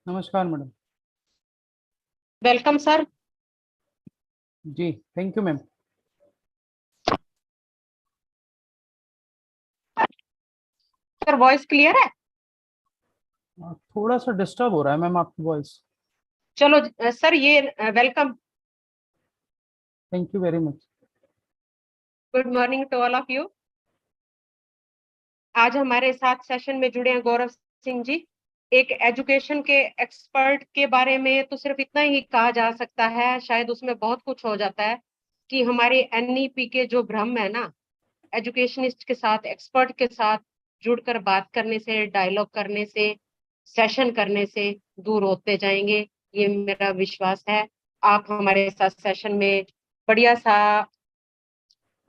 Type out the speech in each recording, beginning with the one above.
नमस्कार madam. Welcome sir. जी thank you ma'am. Sir voice clear है? थोड़ा सा डिस्टर्ब हो रहा है मैम आपकी वॉइस। चलो सर ये welcome. Thank you very much. Good morning to all of you. आज हमारे साथ सेशन में जुड़े हैं गौरव सिंह जी। एक एजुकेशन के एक्सपर्ट के बारे में तो सिर्फ इतना ही कहा जा सकता है, शायद उसमें बहुत कुछ हो जाता है कि हमारे एनईपी के जो भ्रम है ना, एजुकेशनिस्ट के साथ, एक्सपर्ट के साथ जुड़कर बात करने से, डायलॉग करने से, सेशन करने से दूर होते जाएंगे, ये मेरा विश्वास है। आप हमारे साथ सेशन में बढ़िया सा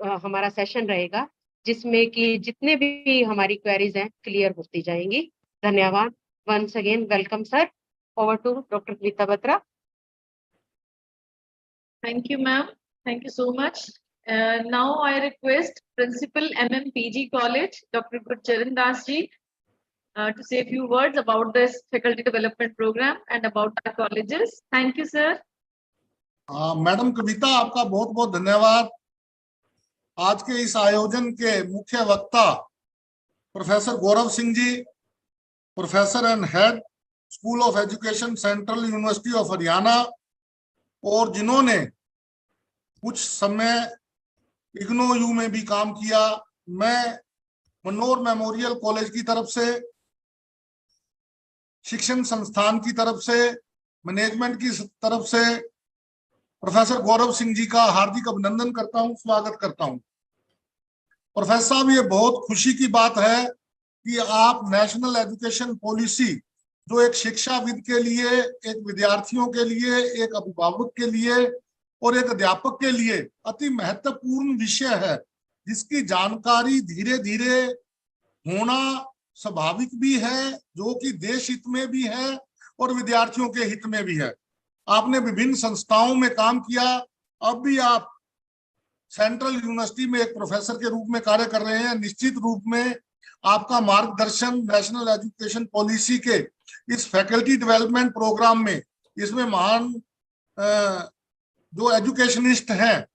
हमारा सेशन रहेगा जिसमें कि जितने भी हमारी क्वेरीज हैं क्लियर होती जाएंगी। धन्यवाद। Once again welcome sir. Over to doctor Geeta Batra. Thank you, ma'am. Thank you so much. Now I request Principal MMPG College, Dr. Gurcharan Das ji, to say a few words about this faculty development program and about our colleges. Thank you, sir. Madam Kavita, आपका बहुत बहुत धन्यवाद। आज के इस आयोजन के मुख्य वक्ता professor Gaurav Singh ji, professor and head school of education, central university of Haryana, और जिन्होंने कुछ समय इग्नो यू में भी काम किया। मैं मनोर मेमोरियल कॉलेज की तरफ से, शिक्षण संस्थान की तरफ से, मैनेजमेंट की तरफ से प्रोफेसर गौरव सिंह जी का हार्दिक अभिनंदन करता हूं, स्वागत करता हूं। प्रोफेसर साहब, ये बहुत खुशी की बात है कि आप नेशनल एजुकेशन पॉलिसी, जो एक शिक्षाविद के लिए, एक विद्यार्थियों के लिए, एक अभिभावक के लिए और एक अध्यापक के लिए अति महत्वपूर्ण विषय है, जिसकी जानकारी धीरे धीरे होना स्वाभाविक भी है, जो कि देश हित में भी है और विद्यार्थियों के हित में भी है। आपने विभिन्न संस्थाओं में काम किया, अब भी आप सेंट्रल यूनिवर्सिटी में एक प्रोफेसर के रूप में कार्य कर रहे हैं। निश्चित रूप में आपका मार्गदर्शन नेशनल एजुकेशन पॉलिसी के इस फैकल्टी डेवलपमेंट प्रोग्राम में, इसमें महान जो एजुकेशनिस्ट हैं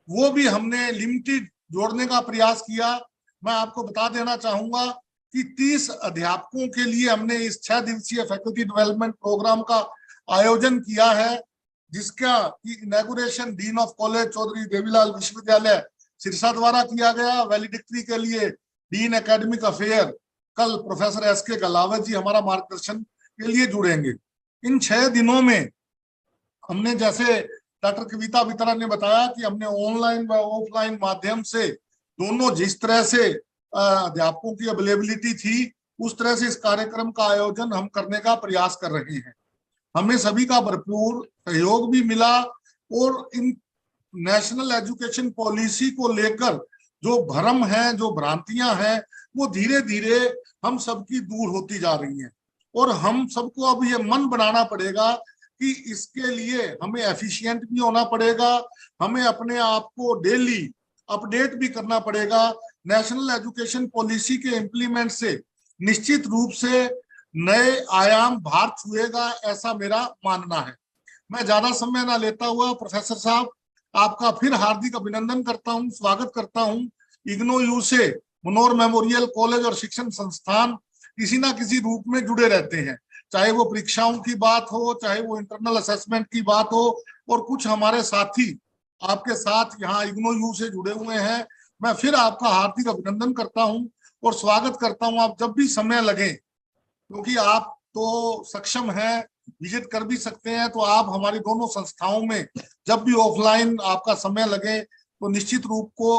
वो भी हमने लिमिटेड जोड़ने का प्रयास किया। मैं आपको बता देना चाहूंगा कि 30 अध्यापकों के लिए हमने इस 6 दिवसीय फैकल्टी डेवलपमेंट प्रोग्राम का आयोजन किया है, जिसका inauguration dean of college Chaudhary Devilal विश्वविद्यालय सिरसा द्वारा किया गया। वैलिडिक्टरी के लिए डीन एकेडमिक अफेयर कल प्रोफेसर एस.के. गलावत जी हमारा मार्गदर्शन के लिए जुड़ेंगे। इन 6 दिनों में हमने, जैसे डॉक्टर कविता बित्रा ने बताया, कि हमने ऑनलाइन व ऑफलाइन माध्यम से दोनों, जिस तरह से अध्यापकों की अवेलेबिलिटी थी, उस तरह से इस कार्यक्रम का आयोजन हम करने का प्रयास कर रहे हैं। हमें सभी का भरपूर सहयोग भी मिला और इन नेशनल एजुकेशन पॉलिसी को लेकर जो भ्रम है, जो भ्रांतियां हैं, वो धीरे धीरे हम सबकी दूर होती जा रही हैं। और हम सबको अब ये मन बनाना पड़ेगा कि इसके लिए हमें एफिशिएंट भी होना पड़ेगा, हमें अपने आप को डेली अपडेट भी करना पड़ेगा। नेशनल एजुकेशन पॉलिसी के इम्प्लीमेंट से निश्चित रूप से नए आयाम भारत छुएगा, ऐसा मेरा मानना है। मैं ज्यादा समय ना लेता हुआ प्रोफेसर साहब, आपका फिर हार्दिक अभिनंदन करता हूं, स्वागत करता हूं। इग्नो यू से मनोर मेमोरियल कॉलेज और शिक्षण संस्थान किसी ना किसी रूप में जुड़े रहते हैं, चाहे वो परीक्षाओं की बात हो, चाहे वो इंटरनल असेसमेंट की बात हो। और कुछ हमारे साथी आपके साथ यहाँ इग्नो यू से जुड़े हुए हैं। मैं फिर आपका हार्दिक अभिनंदन करता हूं और स्वागत करता हूं। आप जब भी समय लगे, क्योंकि आप तो सक्षम हैं, विजिट कर भी सकते हैं, तो आप हमारी दोनों संस्थाओं में जब भी ऑफलाइन आपका समय लगे तो निश्चित रूप को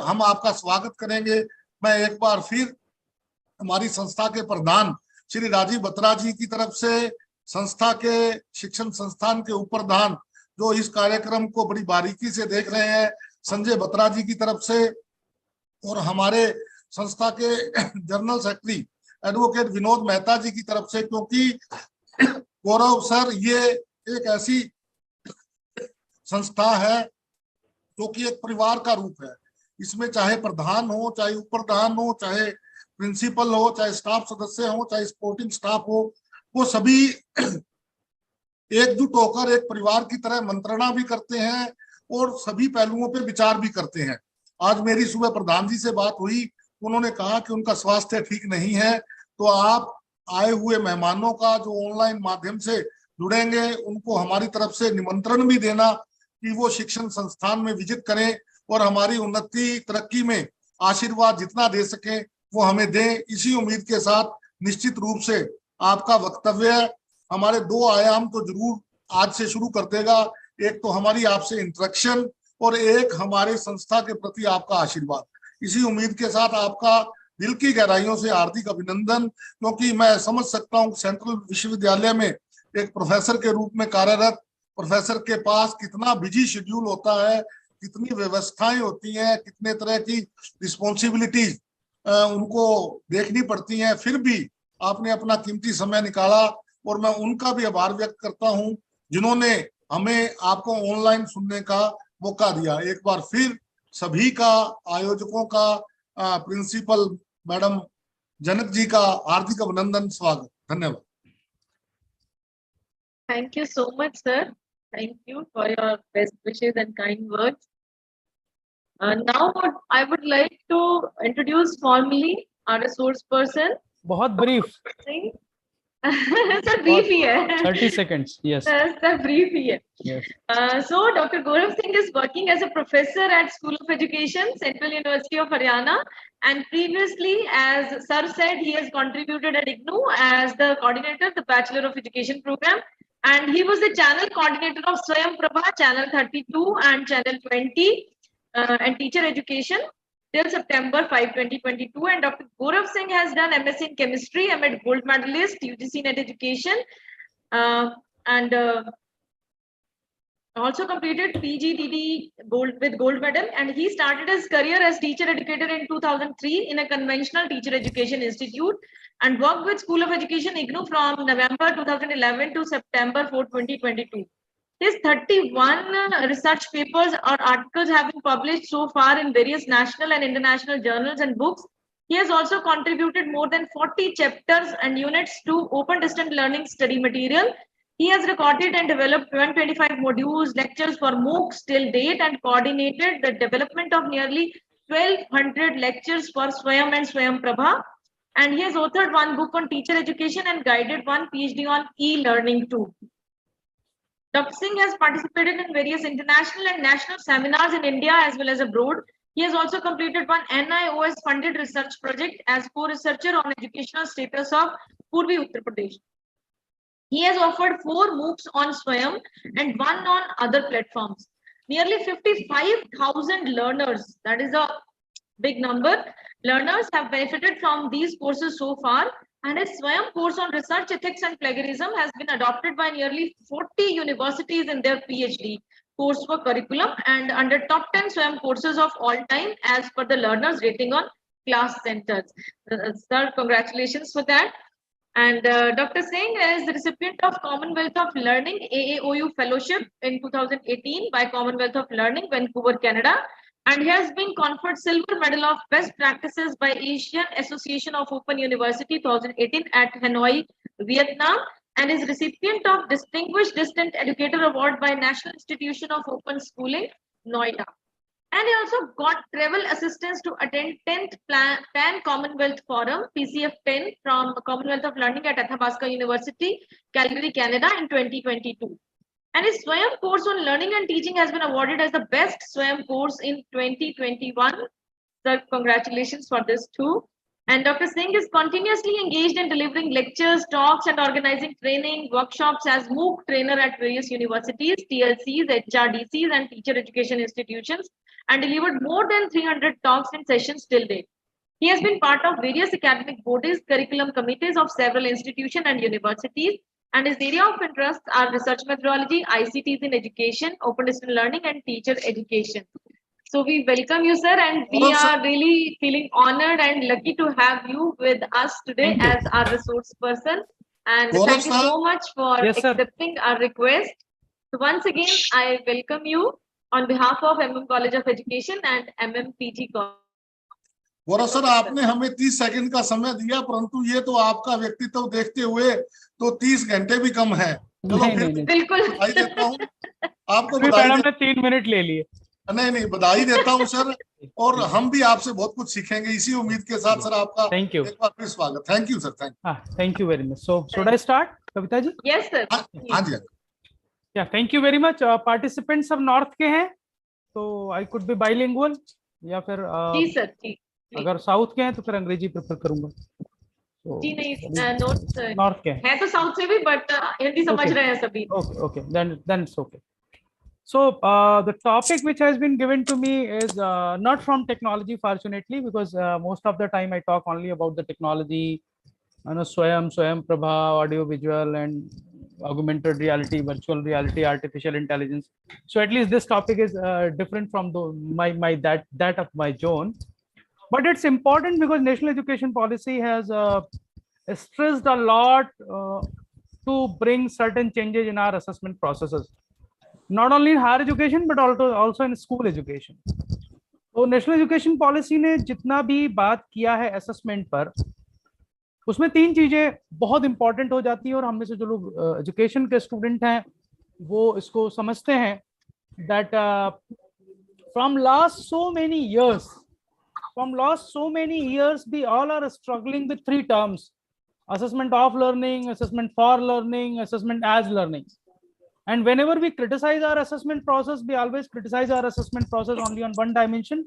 हम आपका स्वागत करेंगे। मैं एक बार फिर हमारी संस्था के प्रधान श्री राजीव बत्रा जी की तरफ से, संस्था के शिक्षण संस्थान के उपप्रधान जो इस कार्यक्रम को बड़ी बारीकी से देख रहे हैं, संजय बत्रा जी की तरफ से, और हमारे संस्था के general secretary advocate Vinod Mehta ji की तरफ से, क्योंकि गौरव सर, ये एक ऐसी संस्था है जो कि एक परिवार का रूप है। इसमें चाहे प्रधान हो, चाहे उपप्रधान हो, चाहे प्रिंसिपल हो, चाहे स्टाफ सदस्य हो, चाहे सपोर्टिंग स्टाफ हो, वो सभी एकजुट होकर एक परिवार की तरह मंत्रणा भी करते हैं और सभी पहलुओं पर विचार भी करते हैं। आज मेरी सुबह प्रधान जी से बात हुई, उन्होंने कहा कि उनका स्वास्थ्य ठीक नहीं है, तो आप आए हुए मेहमानों का जो ऑनलाइन माध्यम से जुड़ेंगे उनको हमारी तरफ से निमंत्रण भी देना कि वो शिक्षण संस्थान में विजिट करें और हमारी उन्नति तरक्की में आशीर्वाद जितना दे सके वो हमें दें। इसी उम्मीद के साथ निश्चित रूप से आपका वक्तव्य हमारे 2 आयाम तो जरूर आज से शुरू कर देगा। एक तो हमारी आपसे इंटरेक्शन और एक हमारे संस्था के प्रति आपका आशीर्वाद। इसी उम्मीद के साथ आपका दिल की गहराइयों से हार्दिक अभिनंदन, क्योंकि मैं समझ सकता हूँ सेंट्रल विश्वविद्यालय में एक प्रोफेसर के रूप में कार्यरत प्रोफेसर के पास कितना बिजी शेड्यूल होता है, कितनी व्यवस्थाएं होती हैं, कितने तरह की रिस्पॉन्सिबिलिटीज उनको देखनी पड़ती हैं, फिर भी आपने अपना कीमती समय निकाला और मैं उनका भी आभार व्यक्त करता हूं जिन्होंने हमें आपको ऑनलाइन सुनने का मौका दिया। एक बार फिर सभी का, आयोजकों का, प्रिंसिपल मैडम जनक जी का हार्दिक अभिनंदन, स्वागत, धन्यवाद। Thank you so much, sir. Thank you for your best wishes and kind words. Now I would like to introduce formally our resource person. बहुत brief. Sir, brief ही है. 30 seconds. Yes. Sir, brief ही है. Yes. So Dr. Gaurav Singh is working as a professor at School of Education, Central University of Haryana, and previously, as Sir said, he has contributed at IGNOU as the coordinator, the Bachelor of Education program, and he was the channel coordinator of Swayam Prabha, channel 32 and channel 20, and teacher education till September 5, 2022. And Dr. Gaurav Singh has done MSc in chemistry, M.Ed gold medalist, UGC net education, and also completed PGDD with gold medal. And he started his career as teacher educator in 2003 in a conventional teacher education institute, and worked with School of Education IGNOU from November 2011 to September 4, 2022. His 31 research papers or articles have been published so far in various national and international journals and books. He has also contributed more than 40 chapters and units to open distance learning study material. He has recorded and developed 125 modules, lectures for MOOCs till date, and coordinated the development of nearly 1200 lectures for Swayam and Swayam Prabha. And he has authored 1 book on teacher education and guided 1 PhD on e-learning too. Dr. Singh has participated in various international and national seminars in India as well as abroad. He has also completed 1 NIOS funded research project as co-researcher on educational status of Purvi Uttar Pradesh. He has offered 4 MOOCs on Swayam and 1 on other platforms. Nearly 55,000 learners, that is a big number, learners have benefited from these courses so far. And his Swayam course on research ethics and plagiarism has been adopted by nearly 40 universities in their PhD coursework curriculum and under top 10 Swayam courses of all time as per the learners rating on class centers. Sir, congratulations for that. And Dr. Singh is the recipient of Commonwealth of Learning AAOU Fellowship in 2018 by Commonwealth of Learning, Vancouver, Canada. And he has been conferred Silver Medal of Best Practices by Asian Association of Open University 2018 at Hanoi, Vietnam, and is recipient of Distinguished Distant Educator Award by National Institution of Open Schooling, Noida. And he also got travel assistance to attend 10th Pan Commonwealth Forum, PCF 10, from Commonwealth of Learning at Athabasca University, Calgary, Canada in 2022. And his Swayam course on learning and teaching has been awarded as the best Swayam course in 2021. Sir, congratulations for this too. And Dr. Singh is continuously engaged in delivering lectures, talks, and organizing training workshops as MOOC trainer at various universities, TLCs, HRDCs, and teacher education institutions, and delivered more than 300 talks and sessions till date. He has been part of various academic bodies, curriculum committees of several institutions and universities, and his area of interest are research methodology, ICTs in education, open distance learning, and teacher education. So we welcome you, sir, and we are really feeling honored and lucky to have you with us today as our resource person. And thank you so much for accepting our request. So once again, I welcome you on behalf of MM College of Education and MM PG College. Gaurav sir, आपने हमें 30 second का समय दिया, परंतु ये तो आपका व्यक्तित्व देखते हुए तो 30 घंटे भी कम है। चलो नहीं, फिर नहीं, बिल्कुल बधाई देता हूँ आपको, फिर बधाई मैडम दे, ने 3 मिनट ले लिए। नहीं बधाई देता हूँ सर, और हम भी आपसे बहुत कुछ सीखेंगे इसी उम्मीद के साथ। सर आपका थैंक यू। एक बार फिर स्वागत। Thank you sir, thank thank you very much. So should I start Kavita ji? Yes sir. You. हाँ जी। Yeah thank you very much. Participants सब नॉर्थ के हैं तो आई कुड बी बाइलिंगुअल, या फिर जी सर जी अगर साउथ के हैं तो फिर अंग्रेजी प्रेफर करूंगा। जी नहीं नोट नॉर्थ के हैं है तो साउथ से भी, बट हिंदी समझ रहे हैं सभी। okay, then it's okay. So the topic which has been given to me is not from technology, fortunately, because most of the time I talk only about the technology, Swayam Prabha, audio visual and augmented reality, virtual reality, artificial intelligence. So at least this topic is different from that of my zone. But it's important because national education policy has stressed a lot to bring certain changes in our assessment processes, not only in higher education but also in school education. तो national education policy ने जितना भी बात किया है assessment पर, उसमें 3 चीजें बहुत इंपॉर्टेंट हो जाती हैं, और हम में से जो लोग एजुकेशन के स्टूडेंट हैं वो इसको समझते हैं that from last so many years we all are struggling with 3 terms: assessment of learning, assessment for learning, assessment as learning. And whenever we criticize our assessment process, we always criticize our assessment process only on one dimension,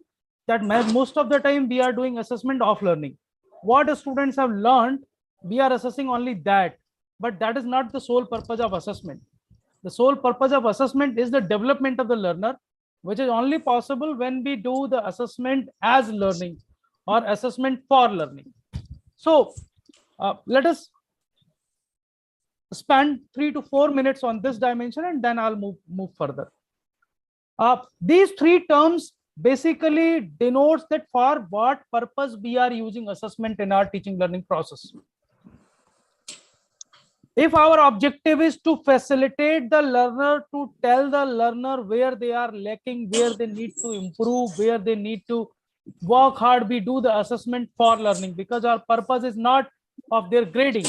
that most of the time we are doing assessment of learning. What the students have learned, we are assessing only that, but that is not the sole purpose of assessment. The sole purpose of assessment is the development of the learner, which is only possible when we do the assessment as learning or assessment for learning. So let us spend 3 to 4 minutes on this dimension, and then I'll move further. These 3 terms basically denotes that for what purpose we are using assessment in our teaching learning process. If our objective is to facilitate the learner, to tell the learner where they are lacking, where they need to improve, where they need to work hard, we do the assessment for learning, because our purpose is not of their grading.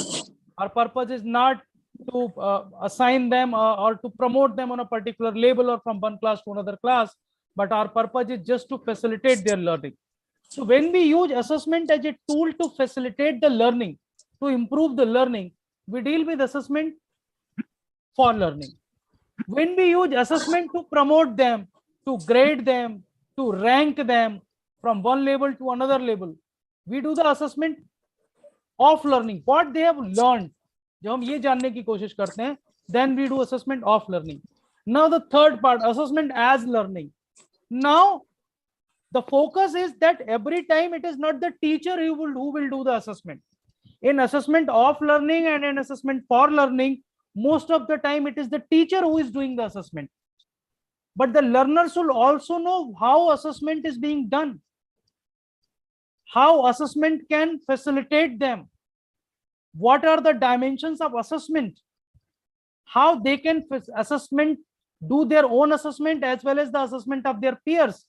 Our purpose is not to assign them or to promote them on a particular label or from one class to another class, but our purpose is just to facilitate their learning. So when we use assessment as a tool to facilitate the learning, to improve the learning, we deal with assessment for learning. When we use assessment to promote them, to grade them, to rank them from one level to another level, we do the assessment of learning, what they have learned. जब हम ये जानने की कोशिश करते हैं, then we do assessment of learning. Now the third part, assessment as learning. Now the focus is that every time it is not the teacher who will do the assessment. In assessment of learning and in assessment for learning, most of the time it is the teacher who is doing the assessment, but the learners should also know how assessment is being done, how assessment can facilitate them, what are the dimensions of assessment, how they can assessment do their own assessment as well as the assessment of their peers.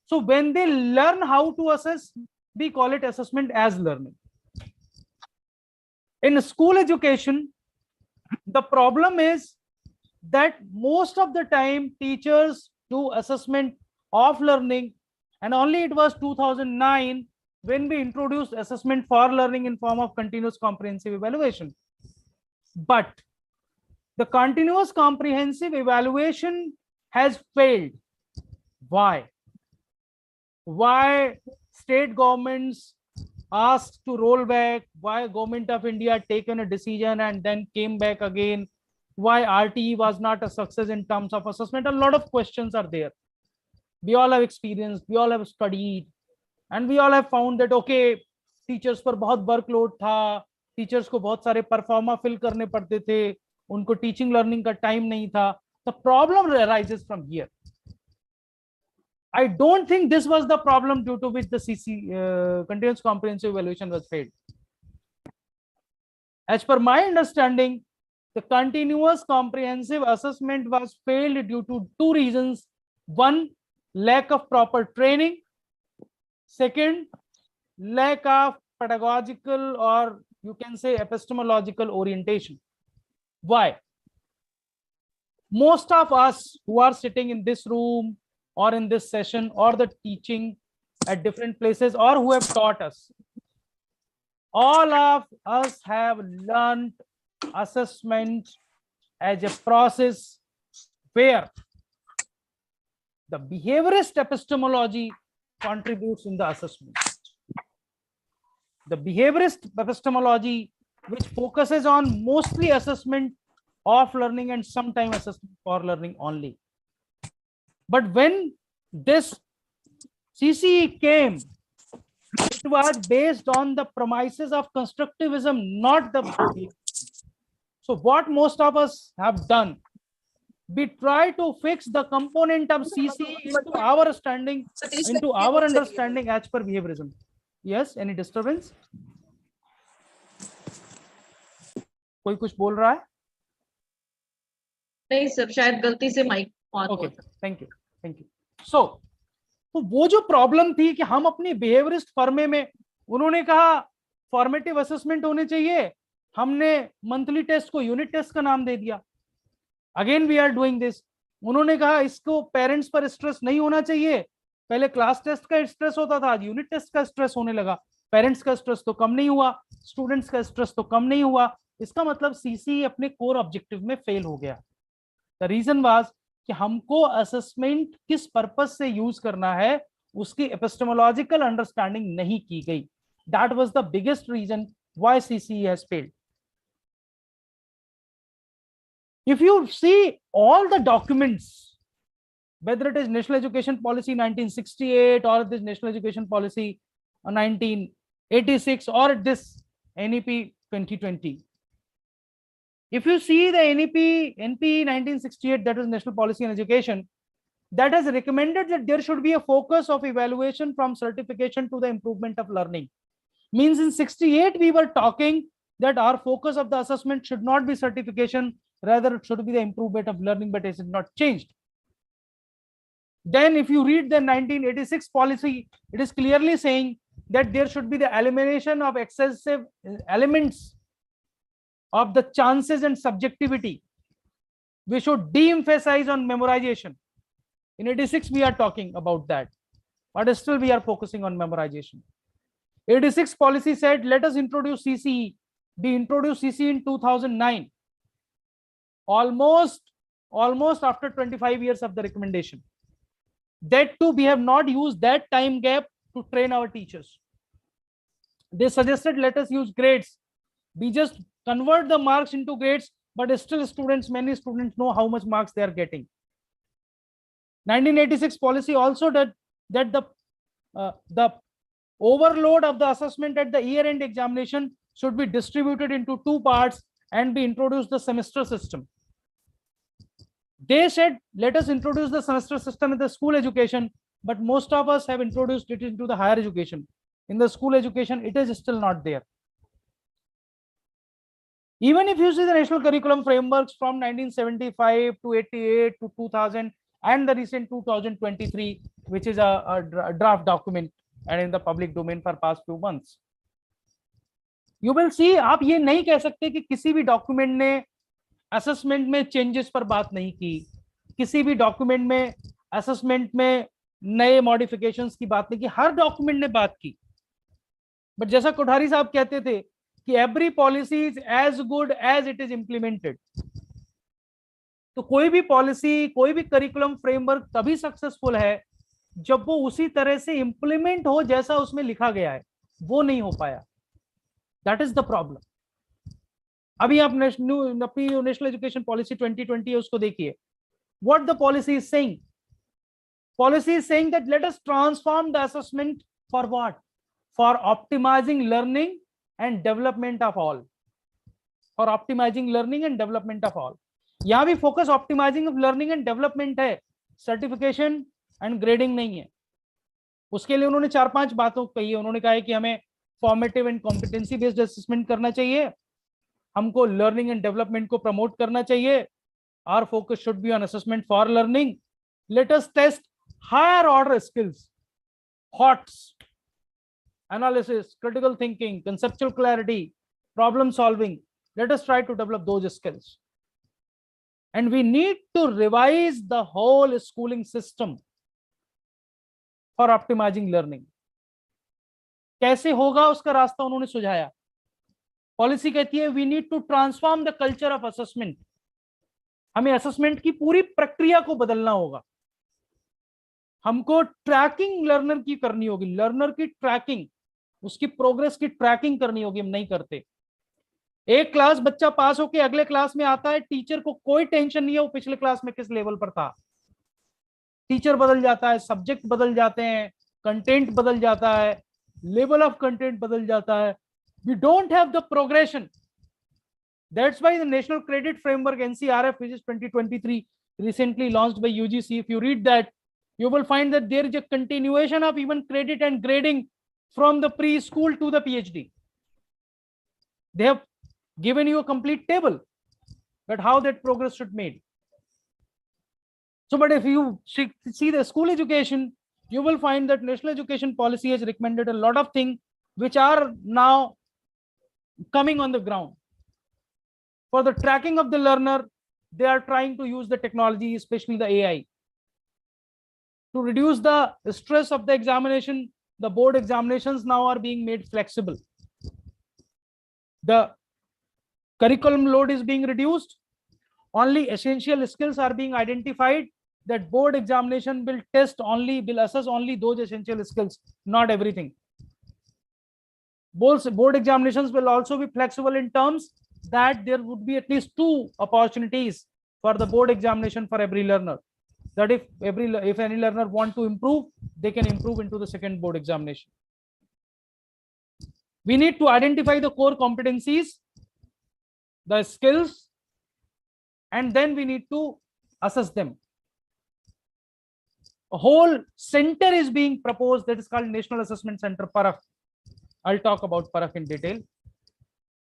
So when they learn how to assess, we call it assessment as learning. In school education, the problem is that most of the time teachers do assessment of learning, and only it was 2009 when we introduced assessment for learning in form of continuous comprehensive evaluation. But the continuous comprehensive evaluation has failed. Why? Why state governments asked to roll back? Why government of India taken a decision and then came back again? Why RTE was not a success in terms of assessment? A lot of questions are there. We all have experienced, we all have studied, and we all have found that okay, teachers पर बहुत workload था, teachers को बहुत सारे pro forma fill करने पड़ते थे, उनको teaching learning का time नहीं था. The problem arises from here. I don't think this was the problem due to which the continuous comprehensive evaluation was failed. As per my understanding, the continuous comprehensive assessment was failed due to 2 reasons. One, lack of proper training. Second, lack of pedagogical or you can say epistemological orientation. Why? Most of us who are sitting in this room or in this session or the teaching at different places or who have taught us, all of us have learned assessment as a process where the behaviorist epistemology contributes in the assessment. The behaviorist epistemology, which focuses on mostly assessment of learning and sometimes assessment for learning only. But when this CCE came, it was based on the premises of constructivism, not the behavior. So what most of us have done, we try to fix the component of CCE into our understanding, as per behaviorism. Yes, any disturbance? कोई कुछ बोल रहा है? नहीं sir, शायद गलती से mic on okay, thank you. So तो वो जो प्रॉब्लम थी कि हम अपनी बिहेवियरिस्ट फर्मे में, उन्होंने कहा फॉर्मेटिव असेसमेंट होने चाहिए, हमने मंथली टेस्ट को यूनिट टेस्ट का नाम दे दिया. Again we are doing this. उन्होंने कहा इसको पेरेंट्स पर स्ट्रेस नहीं होना चाहिए, पहले क्लास टेस्ट का स्ट्रेस होता था, आज यूनिट टेस्ट का स्ट्रेस होने लगा. पेरेंट्स का स्ट्रेस तो कम नहीं हुआ, स्टूडेंट्स का स्ट्रेस तो कम नहीं हुआ. इसका मतलब सीसी अपने कोर ऑब्जेक्टिव में फेल हो गया. द रीजन वाज कि हमको असेसमेंट किस पर्पस से यूज करना है उसकी एपिस्टेमोलॉजिकल अंडरस्टैंडिंग नहीं की गई. That was the biggest reason why CC has failed. If you see all the documents, whether it is National Education Policy 1968 or this National Education Policy 1986 or this NEP 2020, if you see the NEP 1968, that is National Policy on Education, that has recommended that there should be a focus of evaluation from certification to the improvement of learning. Means in 68 we were talking that our focus of the assessment should not be certification, rather it should be the improvement of learning, but it is not changed. Then if you read the 1986 policy, it is clearly saying that there should be the elimination of excessive elements of the chances and subjectivity. We should de-emphasize on memorization. In 86 we are talking about that, but still we are focusing on memorization. 86 policy said let us introduce CCE. We introduced CCE in 2009. Almost after 25 years of the recommendation. That too, we have not used that time gap to train our teachers. They suggested let us use grades. We just convert the marks into grades, but still many students know how much marks they are getting. 1986 policy also that the overload of the assessment at the year-end examination should be distributed into two parts and be introduced the semester system. They said let us introduce the semester system in the school education, but most of us have introduced it into the higher education. In the school education it is still not there. Even if you see the national curriculum frameworks from 1975 to 88 to 2000 and the recent 2023, which is a draft document and in the public domain for past few months, you will see आप ये नहीं कह सकते कि किसी भी document ने assessment में चेंजेस पर बात नहीं की, किसी भी डॉक्यूमेंट में असेसमेंट में नए मॉडिफिकेशंस की बात नहीं की. हर डॉक्यूमेंट ने बात की, बट जैसा कोठारी साहब कहते थे कि every policy is as good as it is implemented. तो कोई भी पॉलिसी, कोई भी करिकुलम फ्रेमवर्क तभी सक्सेसफुल है जब वो उसी तरह से इंप्लीमेंट हो जैसा उसमें लिखा गया है. वो नहीं हो पाया. That is the problem. अभी आप नेशनल एजुकेशन पॉलिसी 2020 है, उसको देखिए. What the policy is saying? Policy is saying that let us transform the assessment for what? For optimising learning and development of all. For optimising learning and development of all. यहां भी focus optimising of learning and development है, certification and grading नहीं है. उसके लिए उन्होंने 4-5 बातों कही है. उन्होंने कहा है कि हमें formative and competency based assessment करना चाहिए, हमको लर्निंग एंड डेवलपमेंट को प्रमोट करना चाहिए. Our focus should be on assessment for learning. Let us test higher order skills, HOTS, analysis, critical thinking, conceptual clarity, problem solving. Let us try to develop those skills. And we need to revise the whole schooling system for optimizing learning. कैसे होगा उसका रास्ता उन्होंने सुझाया. Policy कहती है we need to transform the culture of assessment. हमें assessment की पूरी प्रक्रिया को बदलना होगा. हमको ट्रैकिंग लर्नर की करनी होगी. लर्नर की ट्रैकिंग, उसकी प्रोग्रेस की ट्रैकिंग करनी होगी. हम नहीं करते. एक क्लास बच्चा पास होके अगले क्लास में आता है, टीचर को कोई टेंशन नहीं है वो पिछले क्लास में किस लेवल पर था. टीचर बदल जाता है, सब्जेक्ट बदल जाते हैं, कंटेंट बदल जाता है, लेवल ऑफ कंटेंट बदल जाता है. We don't have the progression. That's why the National Credit Framework NCRF, which is 2023, recently launched by UGC, if you read that, you will find that there is a continuation of even credit and grading from the preschool to the PhD. They have given you a complete table, but how that progress should made. So, but if you see the school education, you will find that National Education Policy has recommended a lot of things which are now coming on the ground. For the tracking of the learner, they are trying to use the technology, especially the AI. To reduce the stress of the examination, the board examinations now are being made flexible. The curriculum load is being reduced. Only essential skills are being identified. That board examination will assess only those essential skills, not everything. Board examinations will also be flexible in terms that there would be at least 2 opportunities for the board examination for every learner. That if any learner want to improve, they can improve into the second board examination. We need to identify the core competencies, the skills, and then we need to assess them. A whole center is being proposed that is called National Assessment Center, PARAF. I'll talk about PARAF in detail.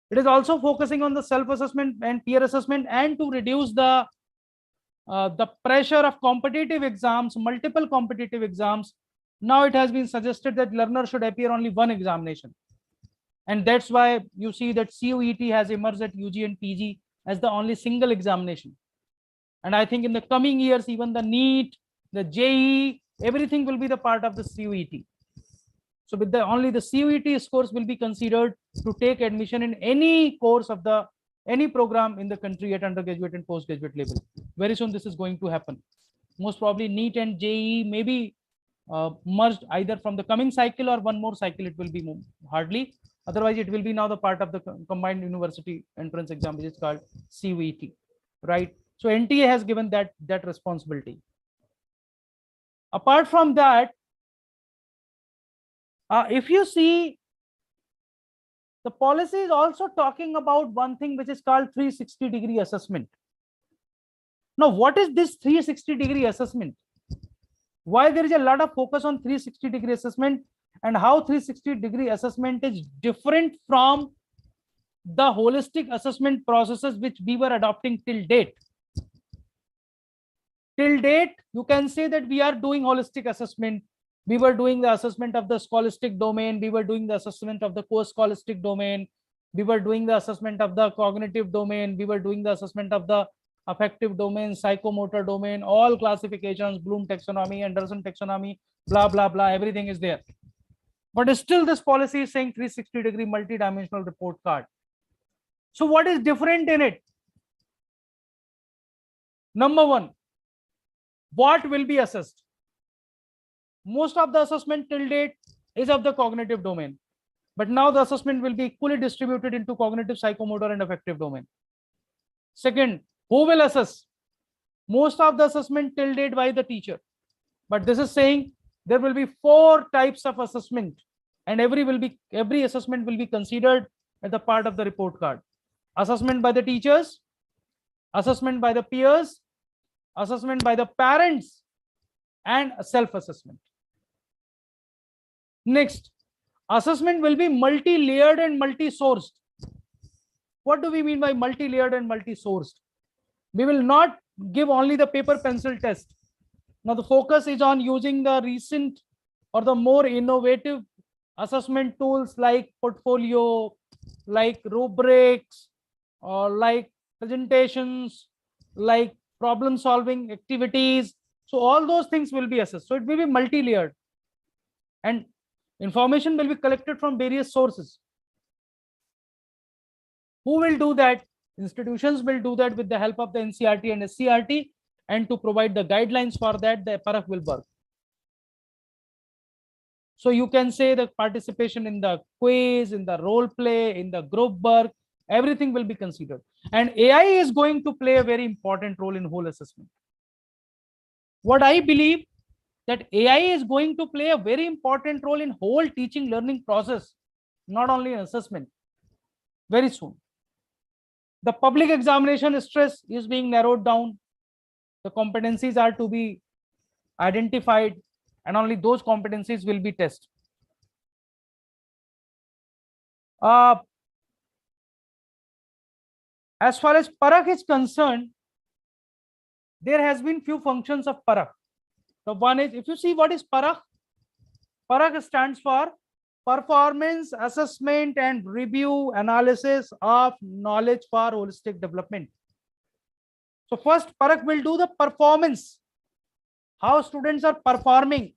It is also focusing on the self-assessment and peer assessment, and to reduce the pressure of competitive exams, multiple competitive exams. Now it has been suggested that learner should appear only one examination. And that's why you see that CUET has emerged at UG and PG as the only single examination. And I think in the coming years, even the NEET, the JEE, everything will be the part of the CUET. So with only the CUET scores will be considered to take admission in any course of any program in the country at undergraduate and postgraduate level. Very soon this is going to happen. Most probably NEET and JEE may be merged either from the coming cycle or one more cycle. It will be hardly. Otherwise, it will be now the part of the combined university entrance exam, which is called CUET, right? So NTA has given that responsibility. Apart from that, if you see, the policy is also talking about one thing which is called 360-degree assessment. Now, what is this 360-degree assessment? Why there is a lot of focus on 360-degree assessment, and how 360-degree assessment is different from the holistic assessment processes which we were adopting till date. Till date, you can say that we are doing holistic assessment. We were doing the assessment of the scholastic domain. We were doing the assessment of the post-scholastic domain. We were doing the assessment of the cognitive domain. We were doing the assessment of the affective domain, psychomotor domain, all classifications, Bloom taxonomy, Anderson taxonomy, blah, blah, blah, everything is there. But still this policy is saying 360-degree multi-dimensional report card. So what is different in it? Number one, what will be assessed? Most of the assessment till date is of the cognitive domain, but now the assessment will be equally distributed into cognitive, psychomotor, and affective domain. Second, who will assess? Most of the assessment till date by the teacher, but this is saying there will be 4 types of assessment, and every assessment will be considered as a part of the report card. Assessment by the teachers, assessment by the peers, assessment by the parents, and self-assessment. Next, assessment will be multi-layered and multi-sourced. What do we mean by multi-layered and multi-sourced? We will not give only the paper pencil test. Now the focus is on using the recent or the more innovative assessment tools like portfolio, like rubrics, or like presentations, like problem solving activities. So all those things will be assessed. So it will be multi-layered, and information will be collected from various sources. Who will do that? Institutions will do that with the help of the NCERT and SCERT, and to provide the guidelines for that, the Parakh will work. So you can say the participation in the quiz, in the role play, in the group work, everything will be considered. And AI is going to play a very important role in whole assessment. What I believe, that AI is going to play a very important role in whole teaching learning process, not only in assessment, very soon. The public examination stress is being narrowed down. The competencies are to be identified, and only those competencies will be tested. As far as Parakh is concerned, there has been few functions of Parakh. The one is, if you see what is Parakh, Parakh stands for Performance Assessment and Review Analysis of Knowledge for Holistic Development. So first, Parakh will do the performance, how students are performing,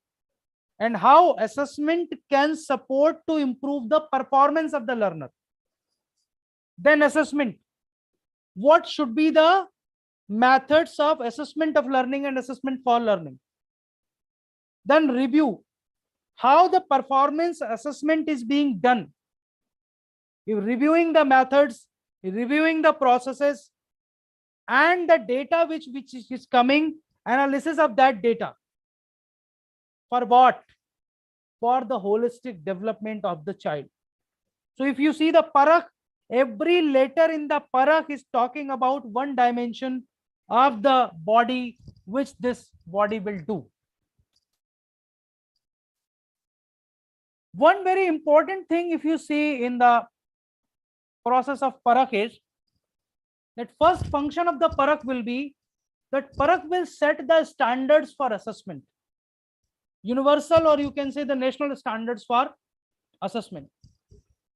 and how assessment can support to improve the performance of the learner. Then assessment, what should be the methods of assessment of learning and assessment for learning. Then review, how the performance assessment is being done. You're reviewing the methods, reviewing the processes, and the data which is coming, analysis of that data. For what? For the holistic development of the child. So if you see the Parakh, every letter in the Parakh is talking about one dimension of the body, which this body will do. One very important thing, if you see in the process of Parakh, is that first function of the Parakh will be that Parakh will set the standards for assessment, universal, or you can say the national standards for assessment.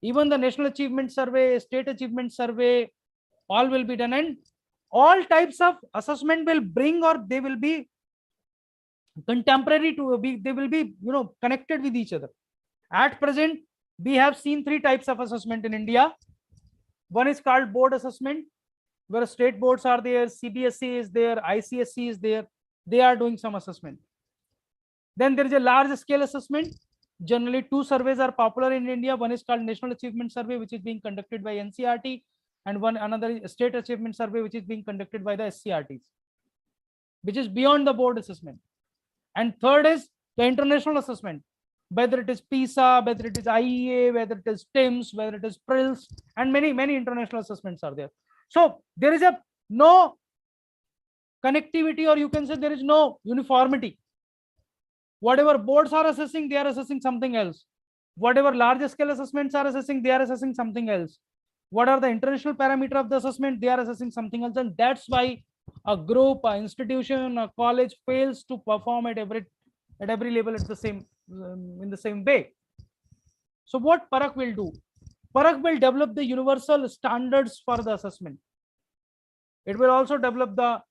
Even the National Achievement Survey, State Achievement Survey, all will be done, and all types of assessment will bring, or they will be contemporary to be, they will be, connected with each other. At present, we have seen three types of assessment in India. One is called board assessment, where state boards are there, CBSE is there, ICSE is there. They are doing some assessment. Then there is a large scale assessment. Generally, two surveys are popular in India. One is called National Achievement Survey, which is being conducted by NCERT, and another State Achievement Survey, which is being conducted by the SCERTs, which is beyond the board assessment. And third is the international assessment, whether it is PISA, whether it is IEA, whether it is TIMSS, whether it is PRILS, and many international assessments are there. So there is no connectivity, or you can say there is no uniformity. Whatever boards are assessing, they are assessing something else. Whatever large scale assessments are assessing, they are assessing something else. What are the international parameter of the assessment? They are assessing something else. And that's why a group, an institution, a college fails to perform at every level at the same in the same way. So what Parakh will do? Parakh will develop the universal standards for the assessment. It will also develop the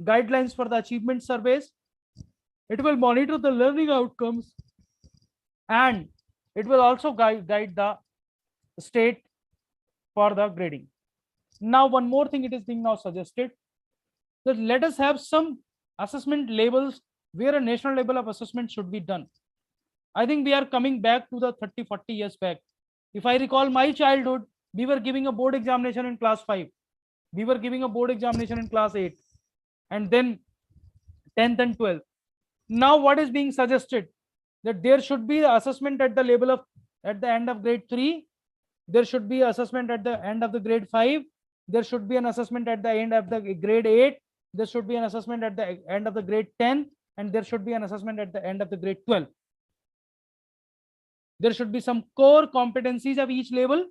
guidelines for the achievement surveys. It will monitor the learning outcomes, and it will also guide the state for the grading. Now, one more thing, it is being now suggested that let us have some assessment labels where a national level of assessment should be done. I think we are coming back to the 30-40 years back. If I recall my childhood, we were giving a board examination in class 5. We were giving a board examination in class 8, and then 10th and 12th. Now what is being suggested, that there should be the assessment at the level of, at the end of grade 3, there should be assessment at the end of the grade 5, there should be an assessment at the end of the grade 8, there should be an assessment at the end of the grade 10, and there should be an assessment at the end of the grade 12. There should be some core competencies of each level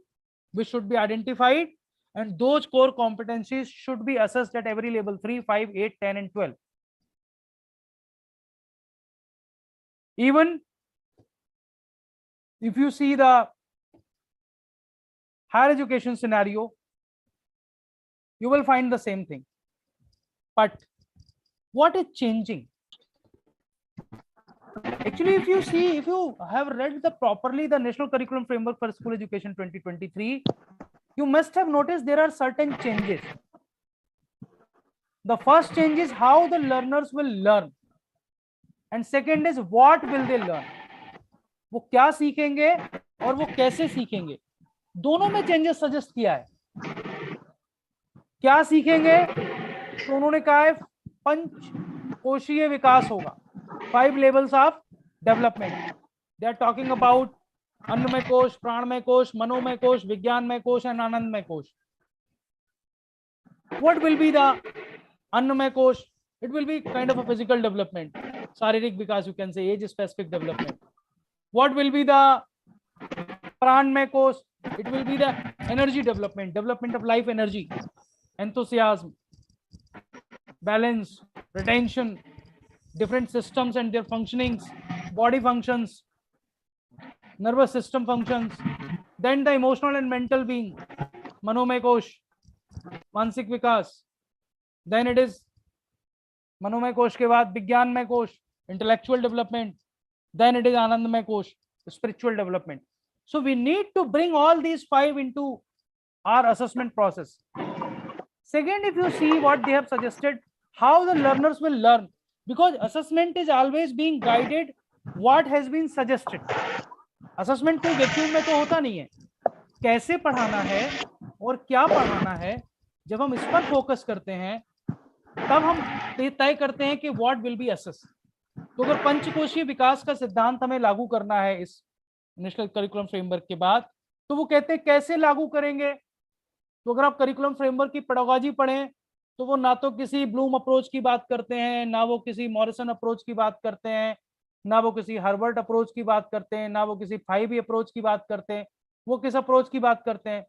which should be identified, and those core competencies should be assessed at every level: 3, 5, 8, 10, and 12. Even if you see the higher education scenario, you will find the same thing. but what is changing? Actually, if you see, if you have read properly the National Curriculum Framework for School Education 2023, you must have noticed there are certain changes. The first change is how the learners will learn, and second is what will they learn. वो क्या सीखेंगे और वो कैसे सीखेंगे, दोनों में changes suggest किया है. क्या सीखेंगे तो उन्होंने कहा है पंच कोशीय विकास होगा, 5 levels of development. They are talking about अन्नमय कोश, प्राणमय कोश, मनोमय कोश, विज्ञानमय कोश and आनंदमय कोश. What will be the अन्नमय कोश? It will be kind of a physical development, शारीरिक विकास, you can say age specific development. What will be the pranmay kosh? It will be the energy development, development of life energy, enthusiasm, balance, retention, different systems and their functionings, body functions, nervous system functions. Then the emotional and mental being, manomay kosh, मानसिक विकास. Then it is मनोमय कोश के बाद विज्ञानमय कोश, intellectual development. Then it is आनंदमय कोश, spiritual development. So we need to bring all these 5 into our assessment process. Second, if you see what they have suggested, how the learners will learn, because assessment is always being guided what has been suggested. Assessment कोई vacuum में तो होता नहीं है. कैसे पढ़ाना है और क्या पढ़ाना है, जब हम इस पर फोकस करते हैं तब हम तय करते हैं कि व्हाट विल बी असेस. तो अगर पंचकोशीय विकास का सिद्धांत हमें लागू करना है इस नेशनल करिकुलम फ्रेमवर्क के बाद, तो वो कहते हैं कैसे लागू करेंगे. तो अगर आप करिकुलम फ्रेमवर्क की पेडागोजी पढ़ें तो वो ना तो किसी ब्लूम अप्रोच की बात करते हैं, ना वो किसी मॉरिसन अप्रोच की बात करते हैं, ना वो किसी हार्वर्ड अप्रोच की बात करते हैं, ना वो किसी 5E अप्रोच की बात करते हैं. वो किस अप्रोच की बात करते हैं?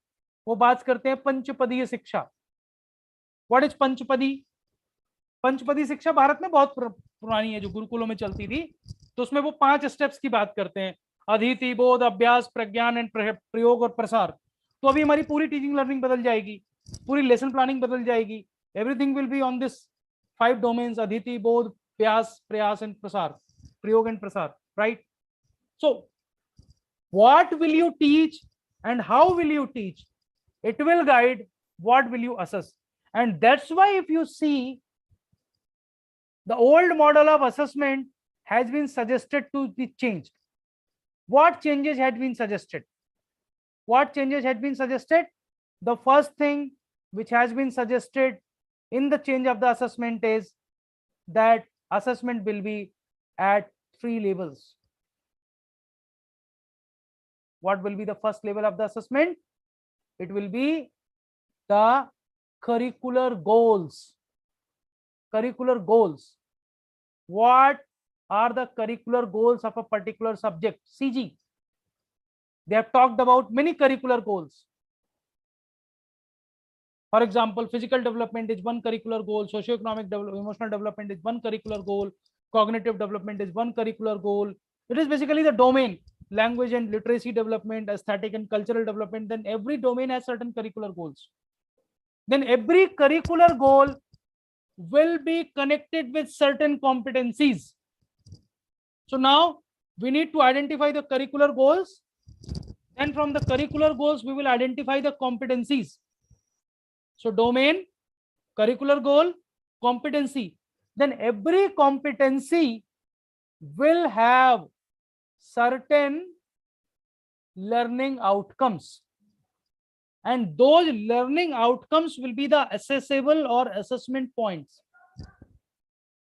वो बात करते हैं पंचपदीय शिक्षा. What is पंचपदी? पंचपदी शिक्षा भारत में बहुत पुरानी है, जो गुरुकुलों में चलती थी. तो उसमें वो 5 स्टेप्स की बात करते हैं, अधीति, बोध, अभ्यास, प्रज्ञान एंड प्रयोग और प्रसार. तो अभी हमारी पूरी टीचिंग लर्निंग बदल जाएगी, पूरी लेसन प्लानिंग बदल जाएगी. Everything will be on this 5 domains, Adhiti, Bodh, Abhyas, Prayas and Prasar, Prayog and Prasar, right? So what will you teach and how will you teach? It will guide what will you assess. And that's why if you see, the old model of assessment has been suggested to be changed. What changes had been suggested? What changes had been suggested? The first thing which has been suggested in the change of the assessment is that assessment will be at 3 levels. What will be the first level of the assessment? It will be the curricular goals. Curricular goals. What are the curricular goals of a particular subject? CG. They have talked about many curricular goals. For example, physical development is one curricular goal, socioeconomic emotional development is one curricular goal, cognitive development is one curricular goal. It is basically the domain. Language and literacy development, aesthetic and cultural development. Then every domain has certain curricular goals. Then every curricular goal will be connected with certain competencies. So now we need to identify the curricular goals. Then from the curricular goals, we will identify the competencies. So domain, curricular goal, competency. Then every competency will have certain learning outcomes, and those learning outcomes will be the assessable or assessment points.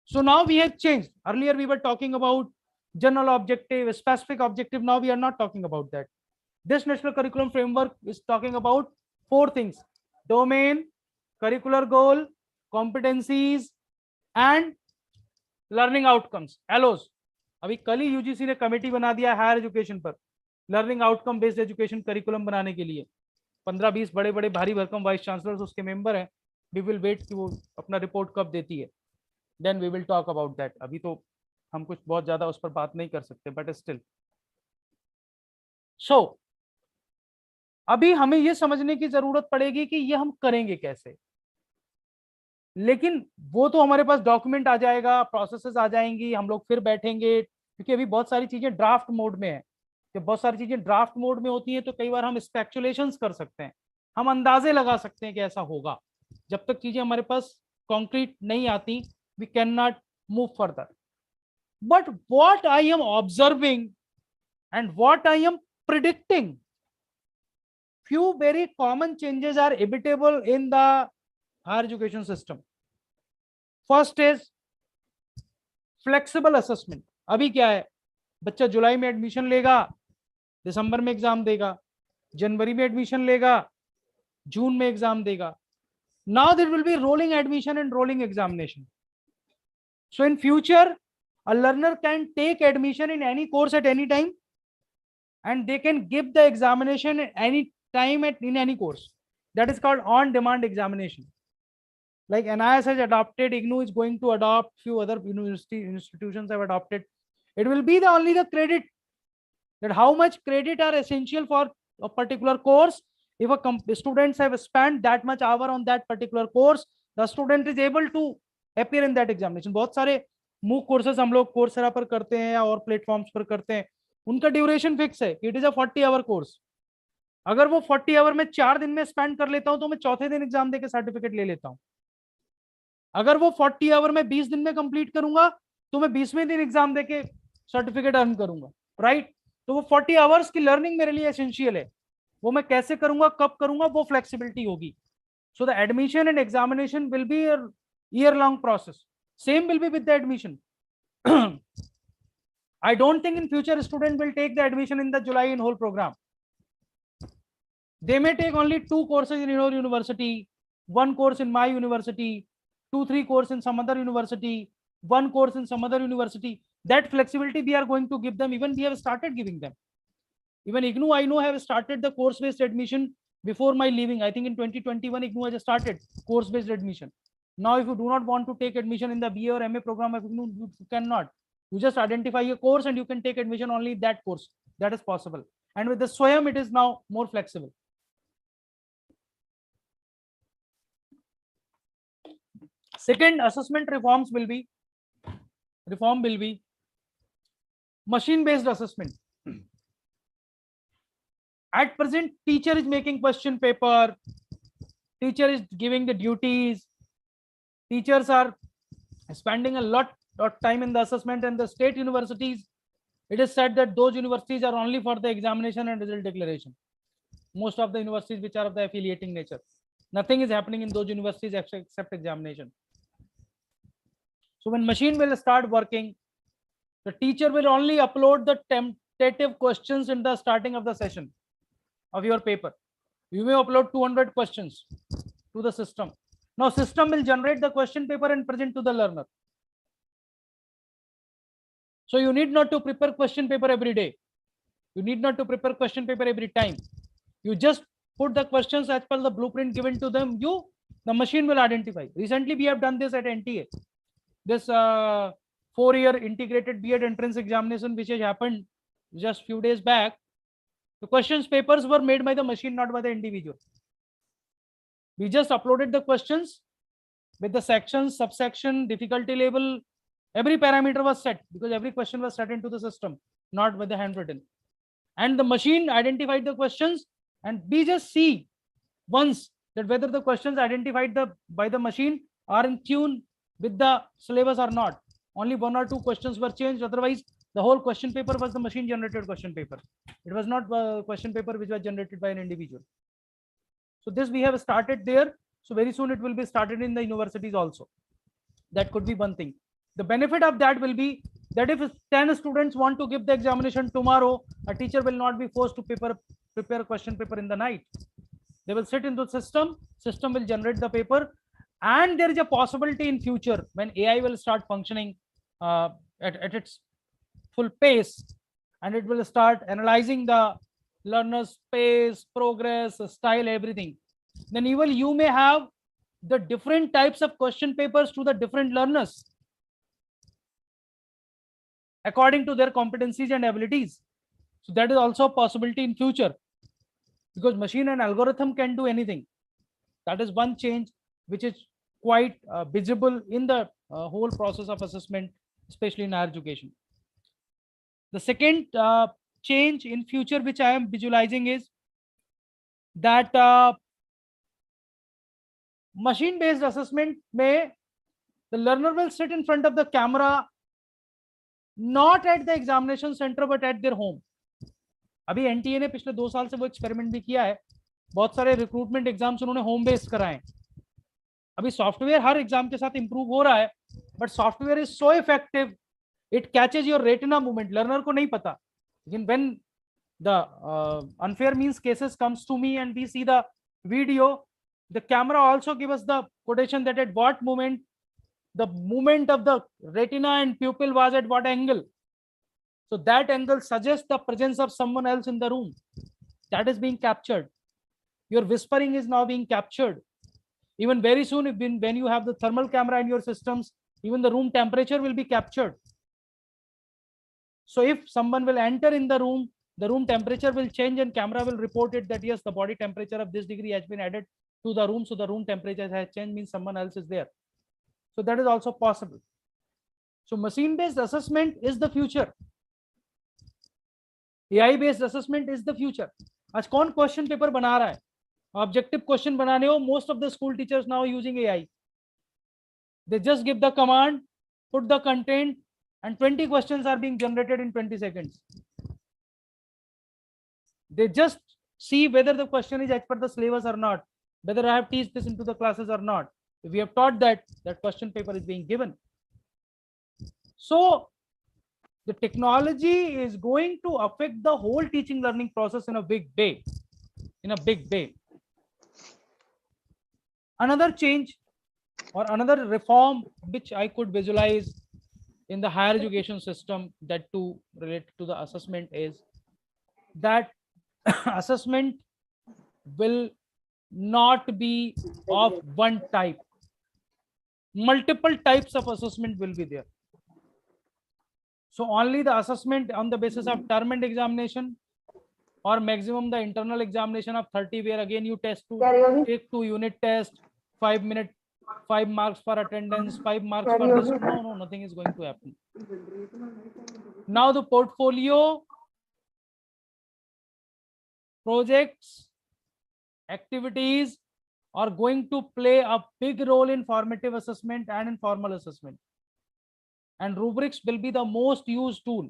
So now we have changed. Earlier we were talking about general objective, specific objective. Now we are not talking about that. This national curriculum framework is talking about 4 things: domain, curricular goal, competencies and learning outcomes, LOs. अभी कल ही UGC ने committee बना दिया higher education पर, learning outcome based education curriculum बनाने के लिए. 15-20 बड़े बड़े भारी भरकम वाइस चांसलर्स उसके मेंबर हैं. वी विल वेट कि वो अपना रिपोर्ट कब देती है, then we will talk about that. अभी तो हम कुछ बहुत ज्यादा उस पर बात नहीं कर सकते, बट स्टिल. सो अभी हमें ये समझने की जरूरत पड़ेगी कि ये हम करेंगे कैसे. लेकिन वो तो हमारे पास डॉक्यूमेंट आ जाएगा, प्रोसेसेस आ जाएंगी, हम लोग फिर बैठेंगे, क्योंकि अभी बहुत सारी चीजें ड्राफ्ट मोड में है। जब बहुत सारी चीजें ड्राफ्ट मोड में होती हैं तो कई बार हम स्पेक्युलेशंस कर सकते हैं, हम अंदाजे लगा सकते हैं कि ऐसा होगा। जब तक चीजें हमारे पास कॉन्क्रीट नहीं आती, we can not move further. But what I am observing and what I am predicting, few very common changes are inevitable in the higher education system. First is flexible assessment. अभी क्या है, बच्चा जुलाई में admission लेगा, दिसंबर में exam देगा, जनवरी में admission लेगा, जून में एग्जाम देगा. Now there will be rolling admission and rolling examination. So in future, a learner can take admission in any course at any time, and they can give the examination at any time in any course. That is called on-demand examination. Like NIS has adopted, IGNOU is going to adopt, few other institutions have adopted. It will be only the credit, that how much credit are essential for a particular course. If students have spent that much hour on that particular course, the student is able to appear in that examination. बहुत सारे MOOC courses हम लोग coursera पर करते हैं या और platforms पर करते हैं, उनका ड्यूरेशन फिक्स है, it is a 40 hour course. अगर वो 40 आवर में 4 दिन में स्पेंड कर लेता हूं तो मैं चौथे दिन एग्जाम देके सर्टिफिकेट ले लेता हूं. अगर वो 40 आवर में 20 दिन में कंप्लीट करूंगा तो मैं 20वें दिन एग्जाम देके सर्टिफिकेट अर्न करूंगा, राइट? तो वो 40 आवर्स की लर्निंग मेरे लिए एसेंशियल है. वो मैं कैसे करूंगा, कब करूंगा, वो फ्लेक्सिबिलिटी होगी. So the admission and examination will be year long process. Same will be with the admission. I don't think in future student will take the admission in the July in whole program. They may take only 2 courses in your university, 1 course in my university, 2-3 courses in some other university, 1 course in some other university. That flexibility we are going to give them. Even we have started giving them. Even IGNOU, I know, have started the course-based admission before my leaving. I think in 2021 IGNOU has started course-based admission. Now, if you do not want to take admission in the BA or MA program of IGNOU, you cannot. You just identify a course and you can take admission only in that course. That is possible. And with the SWAYAM, it is now more flexible. Second assessment reform will be machine-based assessment. At present, teacher is making question paper, teacher is giving the duties, teachers are spending a lot of time in the assessment, and the state universities, it is said that those universities are only for the examination and result declaration. Most of the universities which are of the affiliating nature, nothing is happening in those universities except examination. So when machine will start working, the teacher will only upload the tentative questions in the starting of the session of your paper. You may upload 200 questions to the system. Now system will generate the question paper and present to the learner. So you need not to prepare question paper every day. You need not to prepare question paper every time. You just put the questions as per the blueprint given to them. The machine will identify. Recently, we have done this at NTA. This 4-year integrated B.Ed entrance examination, which has happened just few days back. The questions papers were made by the machine, not by the individual. We just uploaded the questions with the sections, subsection, difficulty level. Every parameter was set because every question was set into the system, not by the handwritten. And the machine identified the questions, and we just see once that whether the questions identified by the machine are in tune with the syllabus or not. Only 1 or 2 questions were changed. Otherwise, the whole question paper was the machine generated question paper. It was not a question paper which was generated by an individual. So this we have started there. So very soon it will be started in the universities also. That could be one thing. The benefit of that will be that if 10 students want to give the examination tomorrow, a teacher will not be forced to prepare a question paper in the night. They will sit into the system will generate the paper, and there is a possibility in future when AI will start functioning at its full pace, and it will start analyzing the learner's pace, progress, style, everything. Then even you may have the different types of question papers to the different learners according to their competencies and abilities. So that is also a possibility in future, because machine and algorithm can do anything. That is one change which is quite visible in the whole process of assessment, especially in higher education. The second change in future which I am visualizing is that machine based assessment may the learner will sit in front of the camera not at the examination center but at their home. अभी NTA ने पिछले 2 साल से वो experiment भी किया है, बहुत सारे रिक्रूटमेंट एग्जाम्स उन्होंने होम बेस्ड कराए. अभी सॉफ्टवेयर हर एग्जाम के साथ इंप्रूव हो रहा है, but software is so effective, it catches your retina movement. Learner को नहीं पता, लेकिन when the unfair means cases comes to me and we see the video, the camera also gives us the quotation that at what moment the movement of the retina and pupil was at what angle. So that angle suggests the presence of someone else in the room. That is being captured. Your whispering is now being captured. Even very soon, when you have the thermal camera in your systems, even the room temperature will be captured. So if someone will enter in the room temperature will change and camera will report it that yes, the body temperature of this degree has been added to the room. So the room temperature has changed, means someone else is there. So that is also possible. So machine based assessment is the future. AI based assessment is the future. आज कौन question paper बना रहा है? Objective question बनाने हो, most of the school teachers now using AI. They just give the command, put the content, and 20 questions are being generated in 20 seconds. They just see whether the question is as per the syllabus or not, whether I have teach this into the classes or not. If we have taught that, that question paper is being given. So the technology is going to affect the whole teaching learning process in a big way. Another change or another reform which I could visualize in the higher education system that too related to the assessment is that assessment will not be of one type. Multiple types of assessment will be there. So only the assessment on the basis of term and examination, or maximum the internal examination of 30, where again you take 2 unit test, 5 marks for attendance, 5 marks for this. No, nothing is going to happen. Now the portfolio, projects, activities are going to play a big role in formative assessment and in formal assessment. And rubrics will be the most used tool.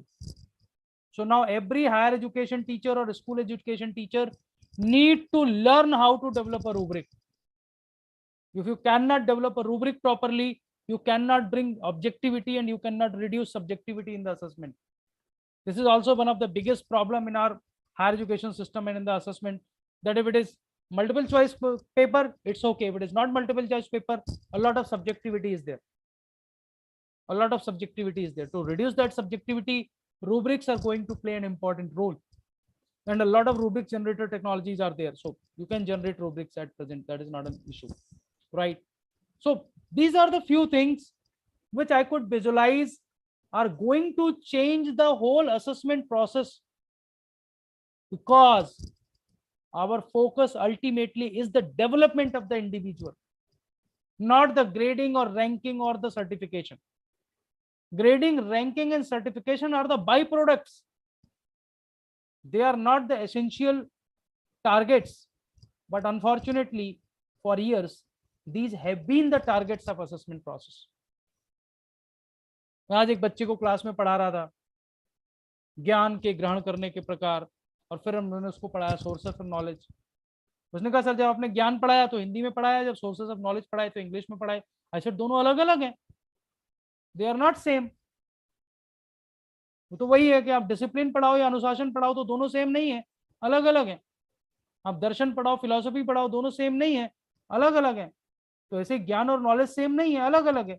So now every higher education teacher or school education teacher need to learn how to develop a rubric. If you cannot develop a rubric properly, you cannot bring objectivity and you cannot reduce subjectivity in the assessment. This is also one of the biggest problem in our higher education system and in the assessment, that if it is multiple choice paper, it's okay. If it is not multiple choice paper, a lot of subjectivity is there. To reduce that subjectivity, rubrics are going to play an important role, and a lot of rubric generator technologies are there, so you can generate rubrics at present. That is not an issue, right? So these are the few things which I could visualize are going to change the whole assessment process, because our focus ultimately is the development of the individual, not the grading or ranking or the certification. Grading, ranking, and certification are the byproducts. They are not the essential targets. But unfortunately, for years, these have been the targets of assessment process. मैं आज एक बच्चे को class में पढ़ा रहा था ज्ञान के ग्रहण करने के प्रकार, और फिर हमने उसको पढ़ाया सोर्सेस ऑफ नॉलेज. उसने कहा सर जब आपने ज्ञान पढ़ाया तो हिंदी में पढ़ाया, जब सोर्सेस ऑफ नॉलेज पढ़ाए तो इंग्लिश में पढ़ाए. ऐसे दोनों अलग अलग हैं. They are not same. वो तो वही है कि आप डिसिप्लिन पढ़ाओ या अनुशासन पढ़ाओ तो दोनों सेम नहीं है, अलग अलग है. आप दर्शन पढ़ाओ, फिलॉसफी पढ़ाओ, दोनों सेम नहीं है, अलग अलग है. तो ऐसे ज्ञान और नॉलेज सेम नहीं है, अलग अलग है.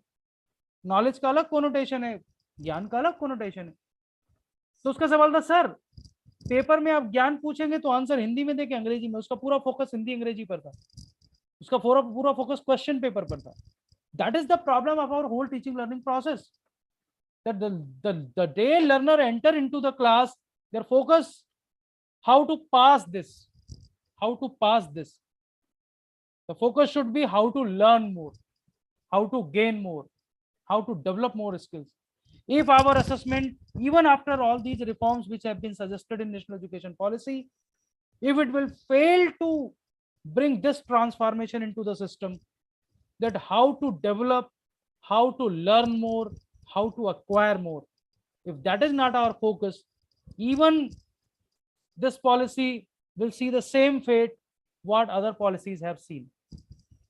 नॉलेज का अलग कोनोटेशन है, ज्ञान का अलग कोनोटेशन है. तो उसका सवाल था सर पेपर में आप ज्ञान पूछेंगे तो आंसर हिंदी में देके अंग्रेजी में. उसका पूरा फोकस हिंदी अंग्रेजी पर था, उसका पूरा फोकस क्वेश्चन पेपर पर था. That is the problem of our whole teaching learning process, that the day learner enter into the class, their focus how to pass this. The focus should be how to learn more. how to gain more, how to develop more skills. If our assessment, even after all these reforms which have been suggested in national education policy, if it will fail to bring this transformation into the system, that how to develop, how to learn more, how to acquire more, if that is not our focus, even this policy will see the same fate what other policies have seen.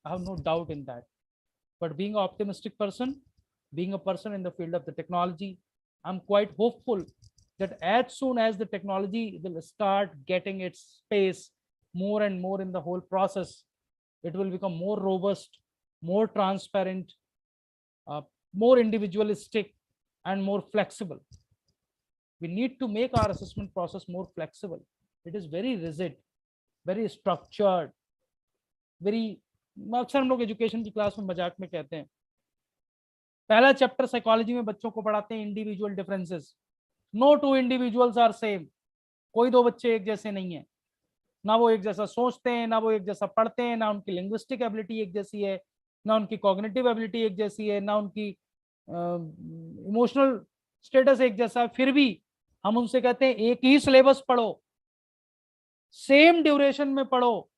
I have no doubt in that. But being an optimistic person, being a person in the field of the technology, I'm quite hopeful that as soon as the technology will start getting its space more and more in the whole process, it will become more robust, more transparent, more individualistic, and more flexible. We need to make our assessment process more flexible. It is very rigid, very structured, very, अक्सर हम लोग education की class में मजाक में कहते हैं, पहला चैप्टर साइकोलॉजी में बच्चों को पढ़ाते हैं individual differences. No two individuals are same. कोई दो बच्चे एक जैसे नहीं है, ना वो एक जैसा सोचते हैं, ना वो एक जैसा पढ़ते हैं, ना उनकी लिंग्विस्टिक एबिलिटी एक जैसी है, ना उनकी कॉग्निटिव एबिलिटी एक जैसी है, ना उनकी इमोशनल स्टेटस एक जैसा है. फिर भी हम उनसे कहते हैं एक ही सिलेबस पढ़ो, सेम ड्यूरेशन में पढ़ो,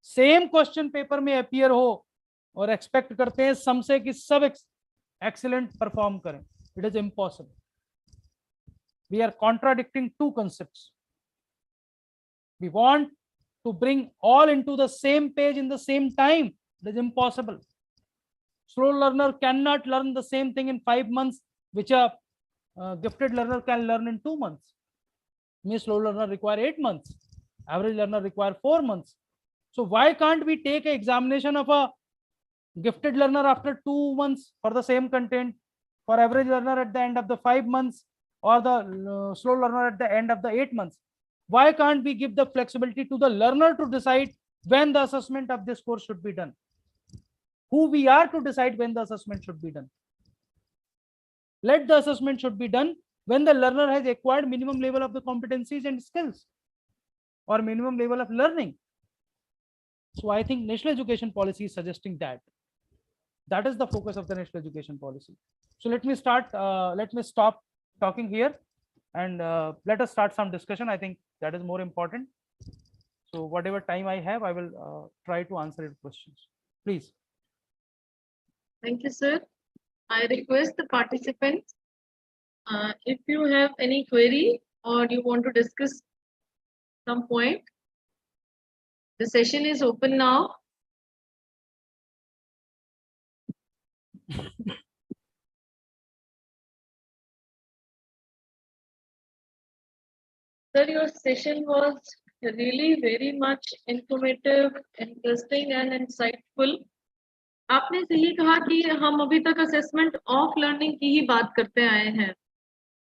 सेम क्वेश्चन पेपर में अपीयर हो, और एक्सपेक्ट करते हैं सम से कि सब एक्सीलेंट परफॉर्म करें. It is impossible. We are contradicting two concepts. We want to bring all into the same page in the same time. It is impossible. Slow learner cannot learn the same thing in 5 months, which a gifted learner can learn in 2 months. Me, slow learner require 8 months. Average learner require 4 months. So why can't we take an examination of a gifted learner after 2 months for the same content, for average learner at the end of the 5 months, or the slow learner at the end of the 8 months? Why can't we give the flexibility to the learner to decide when the assessment of this course should be done? Who we are to decide when the assessment should be done? Let the assessment should be done when the learner has acquired minimum level of the competencies and skills, or minimum level of learning. So I think national education policy is suggesting that. That is the focus of the national education policy. So let me stop talking here, and let us start some discussion. I think that is more important. So whatever time I have, I will try to answer your questions. Please. Thank you, sir. I request the participants, if you have any query or you want to discuss some point, the session is open now. Sir, your session was really very much informative, interesting and insightful. आपने सही कहा कि हम अभी तक assessment of learning की ही बात करते आए हैं.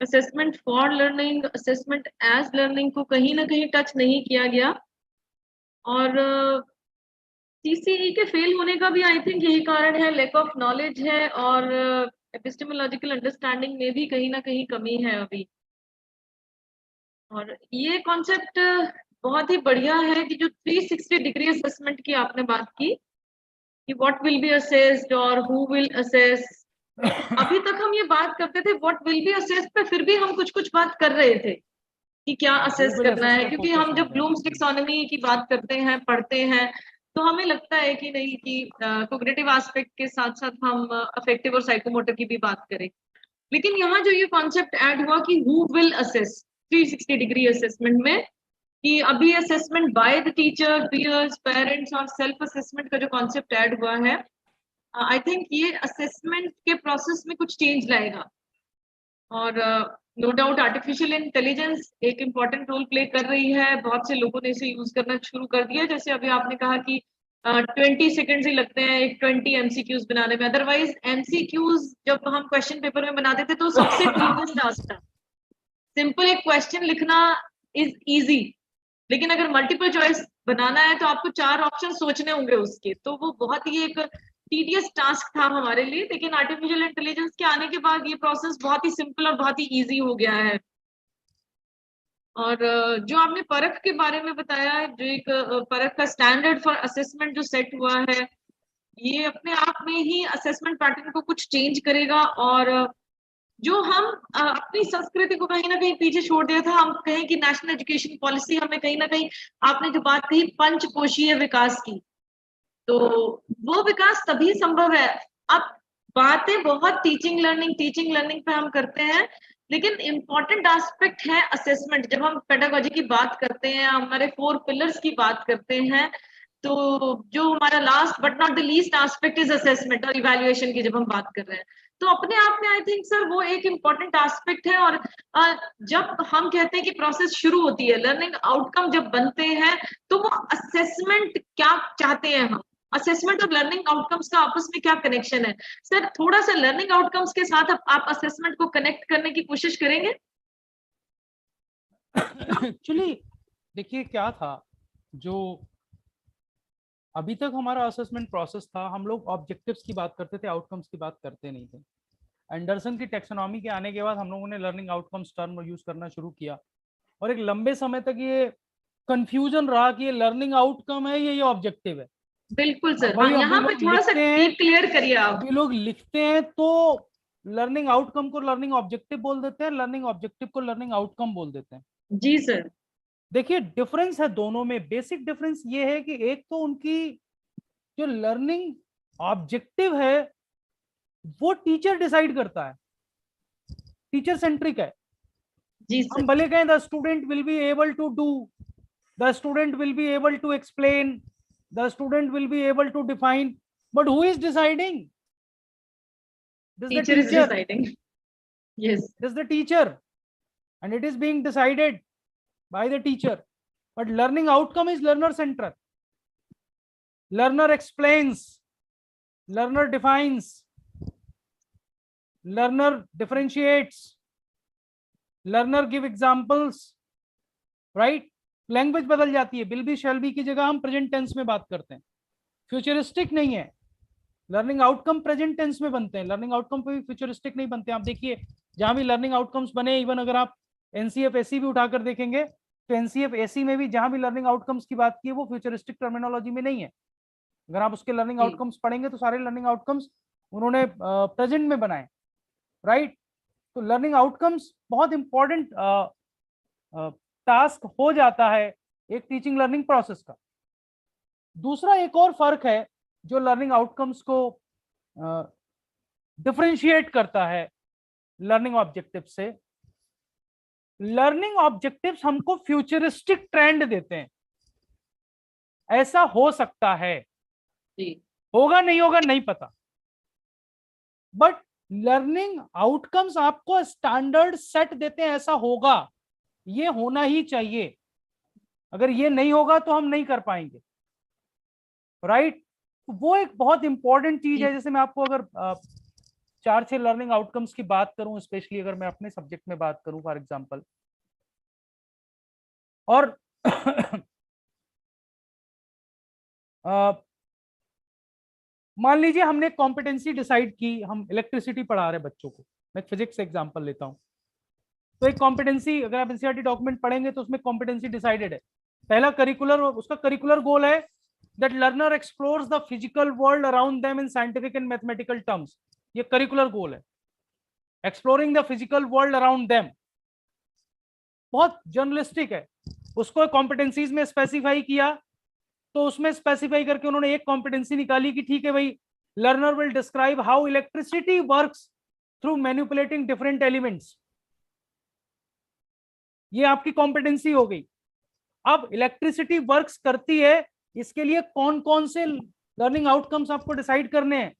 Assessment for learning, assessment as learning को कहीं ना कहीं टच नहीं किया गया, और सीसीई के फेल होने का भी आई थिंक यही कारण है, लैक ऑफ नॉलेज है, और एपिस्टेमोलॉजिकल अंडरस्टैंडिंग में भी कहीं ना कहीं कमी है अभी. और ये कॉन्सेप्ट बहुत ही बढ़िया है कि जो 360 डिग्री असेसमेंट की आपने बात की, कि what will be assessed और who will assess. अभी तक हम ये बात करते थे what will be assessed पे, फिर भी हम कुछ बात कर रहे थे कि क्या असेस करना है, क्योंकि हम जब ब्लूम्स टैक्सोनॉमी की बात करते हैं, पढ़ते हैं, तो हमें लगता है कि नहीं कि कॉग्निटिव एस्पेक्ट के साथ साथ हम अफेक्टिव और साइकोमोटर की भी बात करें. लेकिन यहाँ जो ये कॉन्सेप्ट ऐड हुआ कि who will assess 360 degree assessment में, कि अभी assessment by the teacher, peers, parents और सेल्फ असेसमेंट का जो कॉन्सेप्ट ऐड हुआ है, आई थिंक ये असेसमेंट के प्रोसेस में कुछ चेंज लाएगा. और नो डाउट आर्टिफिशियल इंटेलिजेंस एक इम्पॉर्टेंट रोल प्ले कर रही है. बहुत से लोगों ने इसे यूज करना शुरू कर दिया. जैसे अभी आपने कहा कि 20 सेकेंड्स ही लगते हैं एक 20 एमसीक्यूज बनाने में. अदरवाइज एमसीक्यूज जब हम क्वेश्चन पेपर में बनाते थे तो सबसे टीडियस टास्क था. सिंपल एक क्वेश्चन लिखना इज इजी, लेकिन अगर मल्टीपल चॉइस बनाना है तो आपको 4 ऑप्शन सोचने होंगे उसके, तो वो बहुत ही एक टीडियस टास्क था हमारे लिए. लेकिन आर्टिफिशियल इंटेलिजेंस के आने के बाद ये प्रोसेस बहुत ही सिंपल और बहुत ही इजी हो गया है. और जो आपने परख के बारे में बताया, जो एक परख का स्टैंडर्ड फॉर असेसमेंट जो सेट हुआ है, ये अपने आप में ही असेसमेंट पैटर्न को कुछ चेंज करेगा, और जो हम अपनी संस्कृति को कहीं ना कहीं पीछे छोड़ दिया था, हम कहें कि नेशनल एजुकेशन पॉलिसी हमें कहीं ना कहीं, आपने जो बात कही पंचकोशीय विकास की, तो वो विकास तभी संभव है। अब बातें बहुत टीचिंग लर्निंग पे हम करते हैं, लेकिन इम्पोर्टेंट एस्पेक्ट है असेसमेंट। जब हम पेडागोजी की बात करते हैं, हमारे 4 पिलर्स की बात करते हैं, तो जो हमारा last but not the least aspect is assessment और इवैल्यूएशन की जब हम बात कर रहे हैं, तो अपने आप में आई थिंक सर वो एक इम्पॉर्टेंट एस्पेक्ट है। और जब हम कहते हैं कि प्रोसेस शुरू होती है, लर्निंग आउटकम जब बनते हैं, तो वो असेसमेंट क्या चाहते हैं हम, असेसमेंट और लर्निंग आउटकम्स का आपस में क्या कनेक्शन है। सर थोड़ा सा लर्निंग आउटकम्स के साथ आप असेसमेंट को कनेक्ट करने की कोशिश करेंगे। एक्चुअली देखिए क्या था, जो अभी तक हमारा असेसमेंट प्रोसेस था, हम लोग ऑब्जेक्टिव्स की बात करते थे, आउटकम्स की बात करते नहीं थे। एंडरसन की टेक्सोनॉमी के आने के बाद हम लोगों ने लर्निंग आउटकम्स टर्म यूज करना शुरू किया, और एक लंबे समय तक ये कंफ्यूजन रहा कि ये लर्निंग आउटकम है, ये ऑब्जेक्टिव है। बिल्कुल सर, भाई यहाँ पे थोड़ा सा क्लियर करिए आप। अभी लोग लिखते हैं तो लर्निंग आउटकम को लर्निंग ऑब्जेक्टिव बोल देते हैं, लर्निंग ऑब्जेक्टिव को लर्निंग आउटकम बोल देते हैं। जी सर। देखिए डिफरेंस है दोनों में, बेसिक डिफरेंस ये है कि एक तो उनकी जो लर्निंग ऑब्जेक्टिव है वो टीचर डिसाइड करता है, टीचर सेंट्रिक है। जी हम सर। भले कहें the student will be able to do, the student will be able to explain, the student will be able to define, but who is deciding? This is the Teacher is teacher. deciding. Yes. This is the teacher, and it is being decided by the teacher. But learning outcome is learner centered. Learner explains, learner defines, learner differentiates, learner give examples, right? Language बदल जाती है, will be shall be की जगह हम present tense में बात करते हैं, फ्यूचरिस्टिक नहीं है। लर्निंग आउटकम प्रेजेंट टेंस में बनते हैं, लर्निंग आउटकम पे भी फ्यूचरिस्टिक नहीं बनते। आप देखिए जहां भी लर्निंग आउटकम्स बने, इवन अगर आप एनसीएफ एसी भी उठाकर देखेंगे, तो एनसीएफ एसी में भी जहां भी लर्निंग आउटकम्स की बात की है वो फ्यूचरिस्टिक टर्मिनोलॉजी में नहीं है। अगर आप उसके लर्निंग आउटकम्स पढ़ेंगे तो सारे लर्निंग आउटकम्स उन्होंने प्रेजेंट में बनाए, राइट? तो लर्निंग आउटकम्स बहुत इंपॉर्टेंट टास्क हो जाता है एक टीचिंग लर्निंग प्रोसेस का। दूसरा एक और फर्क है जो लर्निंग आउटकम्स को डिफरेंशिएट करता है लर्निंग ऑब्जेक्टिव से। लर्निंग ऑब्जेक्टिव्स हमको फ्यूचरिस्टिक ट्रेंड देते हैं, ऐसा हो सकता है, होगा नहीं होगा नहीं पता, बट लर्निंग आउटकम्स आपको स्टैंडर्ड सेट देते हैं, ऐसा होगा, ये होना ही चाहिए, अगर ये नहीं होगा तो हम नहीं कर पाएंगे, राइट? वो एक बहुत इंपॉर्टेंट चीज है। जैसे मैं आपको अगर 4-6 लर्निंग आउटकम्स की बात करूं, स्पेशली अगर मैं अपने सब्जेक्ट में बात करूं फॉर एग्जांपल, और मान लीजिए हमने कॉम्पिटेंसी डिसाइड की, हम इलेक्ट्रिसिटी पढ़ा रहे बच्चों को, मैं फिजिक्स से एग्जांपल लेता हूं, तो एक कॉम्पिटेंसी अगर आप एनसीईआरटी डॉक्यूमेंट पढ़ेंगे तो उसमें कॉम्पिटेंसी डिसाइडेड है। पहला करिकुलर, उसका करिकुलर गोल है that learner explores the physical world around them in scientific and mathematical terms, ये करिकुलर गोल है, exploring the physical world around them, बहुत जर्नलिस्टिक है। उसको कॉम्पिटेंसीज में स्पेसिफाई किया, तो उसमें स्पेसिफाई करके उन्होंने एक कॉम्पिटेंसी निकाली कि ठीक है भाई, learner will describe how electricity works through manipulating different elements, ये आपकी कॉम्पिटेंसी हो गई। अब इलेक्ट्रिसिटी वर्क्स करती है, इसके लिए कौन कौन से लर्निंग आउटकम्स आपको डिसाइड करने हैं?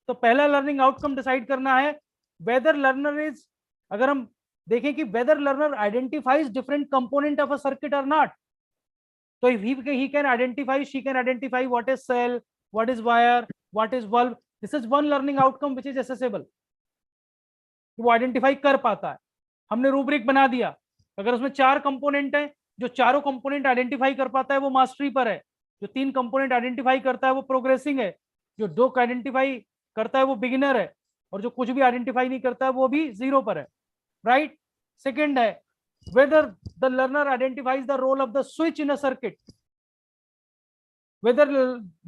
तो पहला लर्निंग आउटकम डिसाइड करना है वेदर लर्नर इज, अगर हम देखें कि whether learner identifies different component of a circuit और नॉट, तो he can identify, she can identify what is cell, what is wire, what is bulb. This is one learning outcome which is accessible, वो identify कर पाता है। हमने rubric बना दिया, अगर उसमें 4 कंपोनेंट है, जो चारों कंपोनेंट आइडेंटिफाई कर पाता है वो मास्टरी पर है, जो 3 कंपोनेंट आइडेंटिफाई करता है वो प्रोग्रेसिंग है, जो 2 आइडेंटिफाई करता है वो बिगिनर है, और जो कुछ भी आइडेंटिफाई नहीं करता है वो भी 0 पर है, राइट? सेकेंड है whether the learner identifies the role of the switch in a circuit, whether,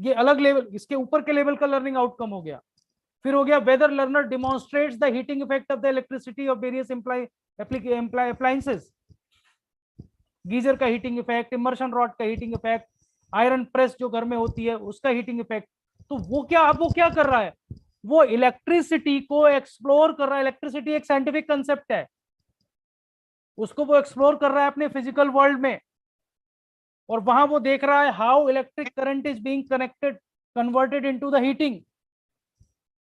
ये अलग लेवल, इसके ऊपर के लेवल का लर्निंग आउटकम हो गया। फिर हो गया whether learner demonstrates the heating effect of the electricity of various appliances, geyser का हीटिंग इफेक्ट, इमर्शन रॉड का हीटिंग इफेक्ट, आयरन प्रेस जो घर में होती है उसका हीटिंग इफेक्ट। तो वो क्या कर रहा है, वो इलेक्ट्रिसिटी को एक्सप्लोर कर रहा है। इलेक्ट्रिसिटी एक साइंटिफिक कंसेप्ट है, उसको वो एक्सप्लोर कर रहा है अपने फिजिकल वर्ल्ड में, और वहां वो देख रहा है how electric current is being converted into the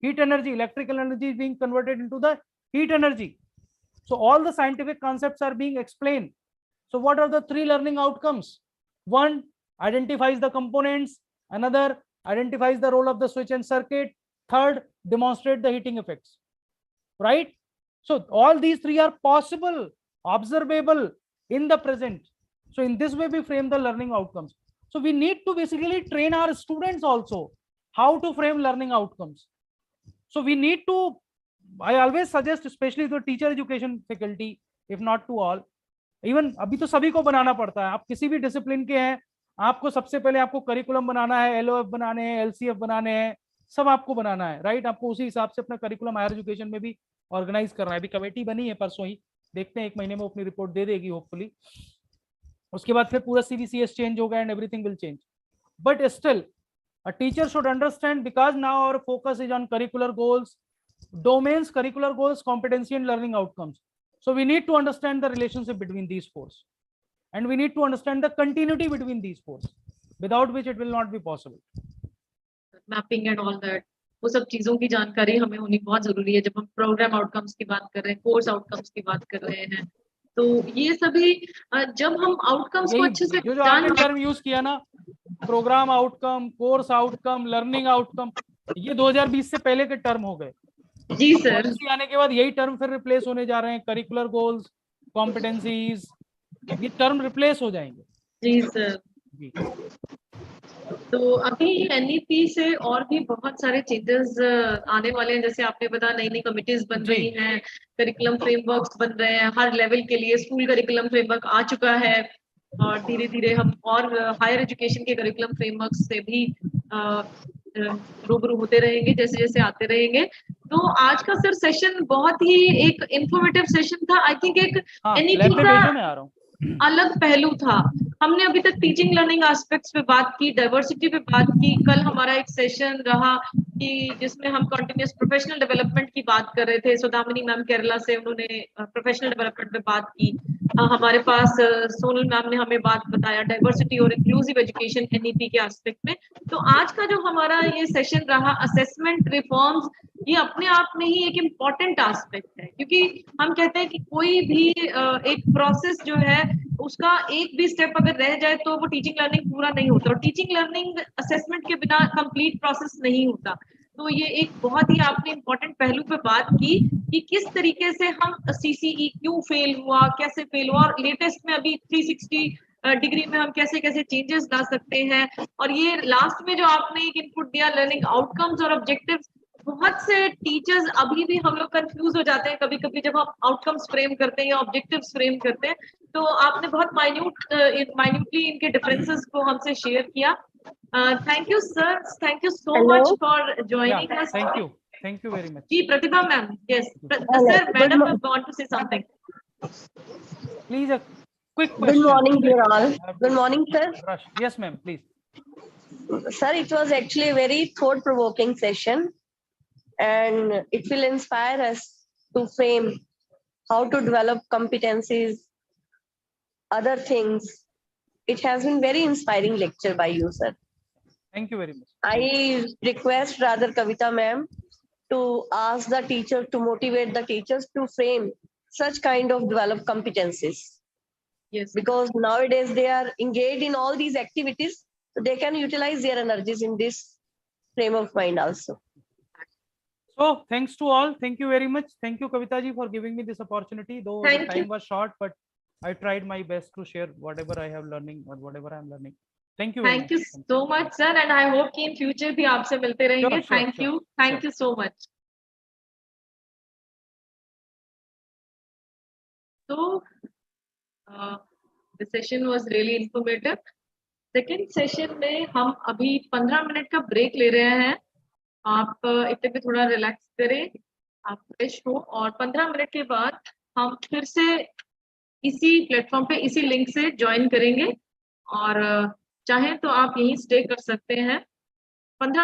heat energy, electrical energy is being converted into the heat energy. So all the scientific concepts are being explained. So what are the three learning outcomes? One, identifies the components. Another, identifies the role of the switch and circuit. Third, demonstrate the heating effects. Right? So all these three are possible, observable in the present. So in this way we frame the learning outcomes. So we need to basically train our students also how to frame learning outcomes. So we need to, I always suggest, especially to teacher education faculty, if not to all, even अभी तो सभी को बनाना पड़ता है, आप किसी भी discipline के हैं, आपको सबसे पहले आपको करिकुलम बनाना है, एलओएफ बनाने हैं, एलसीएफ बनाने हैं, सब आपको बनाना है, राइट। आपको उसी हिसाब से अपना करिकुलम हायर एजुकेशन में भी ऑर्गेनाइज करना है। अभी कमेटी बनी है परसों ही, देखते हैं 1 महीने में अपनी रिपोर्ट दे देगी होपफुली। उसके बाद फिर पूरा सीबीसीएस चेंज होगा and everything will change. But still a teacher should understand, because now our focus is on curricular goals, domains, curricular goals, competency and learning outcomes. So we need to understand the relationship between these four, and we need to understand the continuity between these four, without which it will not be possible. Mapping and all that, वो सब चीजों की जानकारी हमें होनी बहुत जरूरी है। जब हम प्रोग्राम आउटकम्स की बात कर रहे हैं, कोर्स आउटकम्स की बात कर रहे हैं, तो ये सभी जब हम आउटकम्स को अच्छे से जो आपने टर्म यूज किया ना, programme outcome, course outcome, learning outcome, ये 2020 से पहले के टर्म हो गए। जी सर, पॉलिसी आने के बाद यही टर्म फिर रिप्लेस होने जा रहे हैं। करिकुलर गोल्स, कॉम्पिटेंसीज, ये टर्म रिप्लेस हो जाएंगे। जी सर। जी। तो अभी एनईपी से और भी बहुत सारे चेंजेस आने वाले हैं। जैसे आपने बताया, नई नई कमिटीज बन रही हैं, करिकुलम फ्रेमवर्क्स बन रहे हैं हर लेवल के लिए। स्कूल करिकुलम फ्रेमवर्क आ चुका है और धीरे धीरे हम और हायर एजुकेशन के करिकुलम फ्रेमवर्क से भी रूबरू होते रहेंगे जैसे जैसे आते रहेंगे। तो आज का सर सेशन बहुत ही एक इंफॉर्मेटिव सेशन था। आई थिंक एक एनईपी का अलग पहलू था। हमने अभी तक टीचिंग लर्निंग एस्पेक्ट्स पे बात की, डाइवर्सिटी पे बात की। कल हमारा एक सेशन रहा कि जिसमें हम कंटिन्यूअस प्रोफेशनल डेवलपमेंट की बात कर रहे थे। सुदामिनी मैम केरला से, उन्होंने प्रोफेशनल डेवलपमेंट पे बात की। हमारे पास सोनल मैम ने हमें बात बताया डाइवर्सिटी और इंक्लूसिव एजुकेशन एनईपी के एस्पेक्ट में। तो आज का जो हमारा ये सेशन रहा, असेसमेंट रिफॉर्म्स, ये अपने आप में ही एक इम्पॉर्टेंट एस्पेक्ट है। क्योंकि हम कहते हैं कि कोई भी एक प्रोसेस जो है उसका एक भी स्टेप अगर रह जाए तो वो टीचिंग लर्निंग पूरा नहीं होता, और टीचिंग लर्निंग असेसमेंट के बिना कंप्लीट प्रोसेस नहीं होता। तो ये एक बहुत ही आपने इम्पोर्टेंट पहलू पे बात की कि किस तरीके से हम सीसीई क्यों फेल हुआ, कैसे फेल हुआ, और लेटेस्ट में अभी 360 डिग्री में हम कैसे कैसे चेंजेस ला सकते हैं। और ये लास्ट में जो आपने एक इनपुट दिया, लर्निंग आउटकम्स और ऑब्जेक्टिव्स, बहुत से टीचर्स अभी भी हम लोग कंफ्यूज हो जाते हैं कभी कभी जब हम आउटकम्स फ्रेम करते हैं या ऑब्जेक्टिव्स फ्रेम करते हैं। तो आपने बहुत माइन्यूटली इनके डिफरेंसेस को हमसे शेयर किया। Thank you sir, thank you so much for joining us. Thank you very much. जी Pratibha ma'am, yes sir, madam want to say something, please. A quick question. Good morning, dear all. Good morning, sir. Rush. Yes, ma'am, please. Sir, it was actually a very thought-provoking session, and it will inspire us to frame how to develop competencies, other things. It has been very inspiring lecture by you, sir. Thank you very much. I request rather Kavita ma'am to ask the teacher to motivate the teachers to frame such kind of developed competencies. yes, Because nowadays they are engaged in all these activities, so they can utilize their energies in this frame of mind also. So thanks to all. Thank you very much. Thank you, Kavita ji, for giving me this opportunity. Though the time was short, but I tried my best to share whatever I have learning or whatever I am learning. Thank you. Thank you so much, sir, and I hope कि in future भी आपसे मिलते रहेंगे. Thank you so much. So the session was really informative. Second session में हम अभी 15 minute का break ले रहे हैं। आप इतने पे थोड़ा रिलैक्स करें, आप फ्रेश हो, और 15 मिनट के बाद हम फिर से इसी प्लेटफॉर्म पे इसी लिंक से ज्वाइन करेंगे, और चाहें तो आप यहीं स्टे कर सकते हैं। 15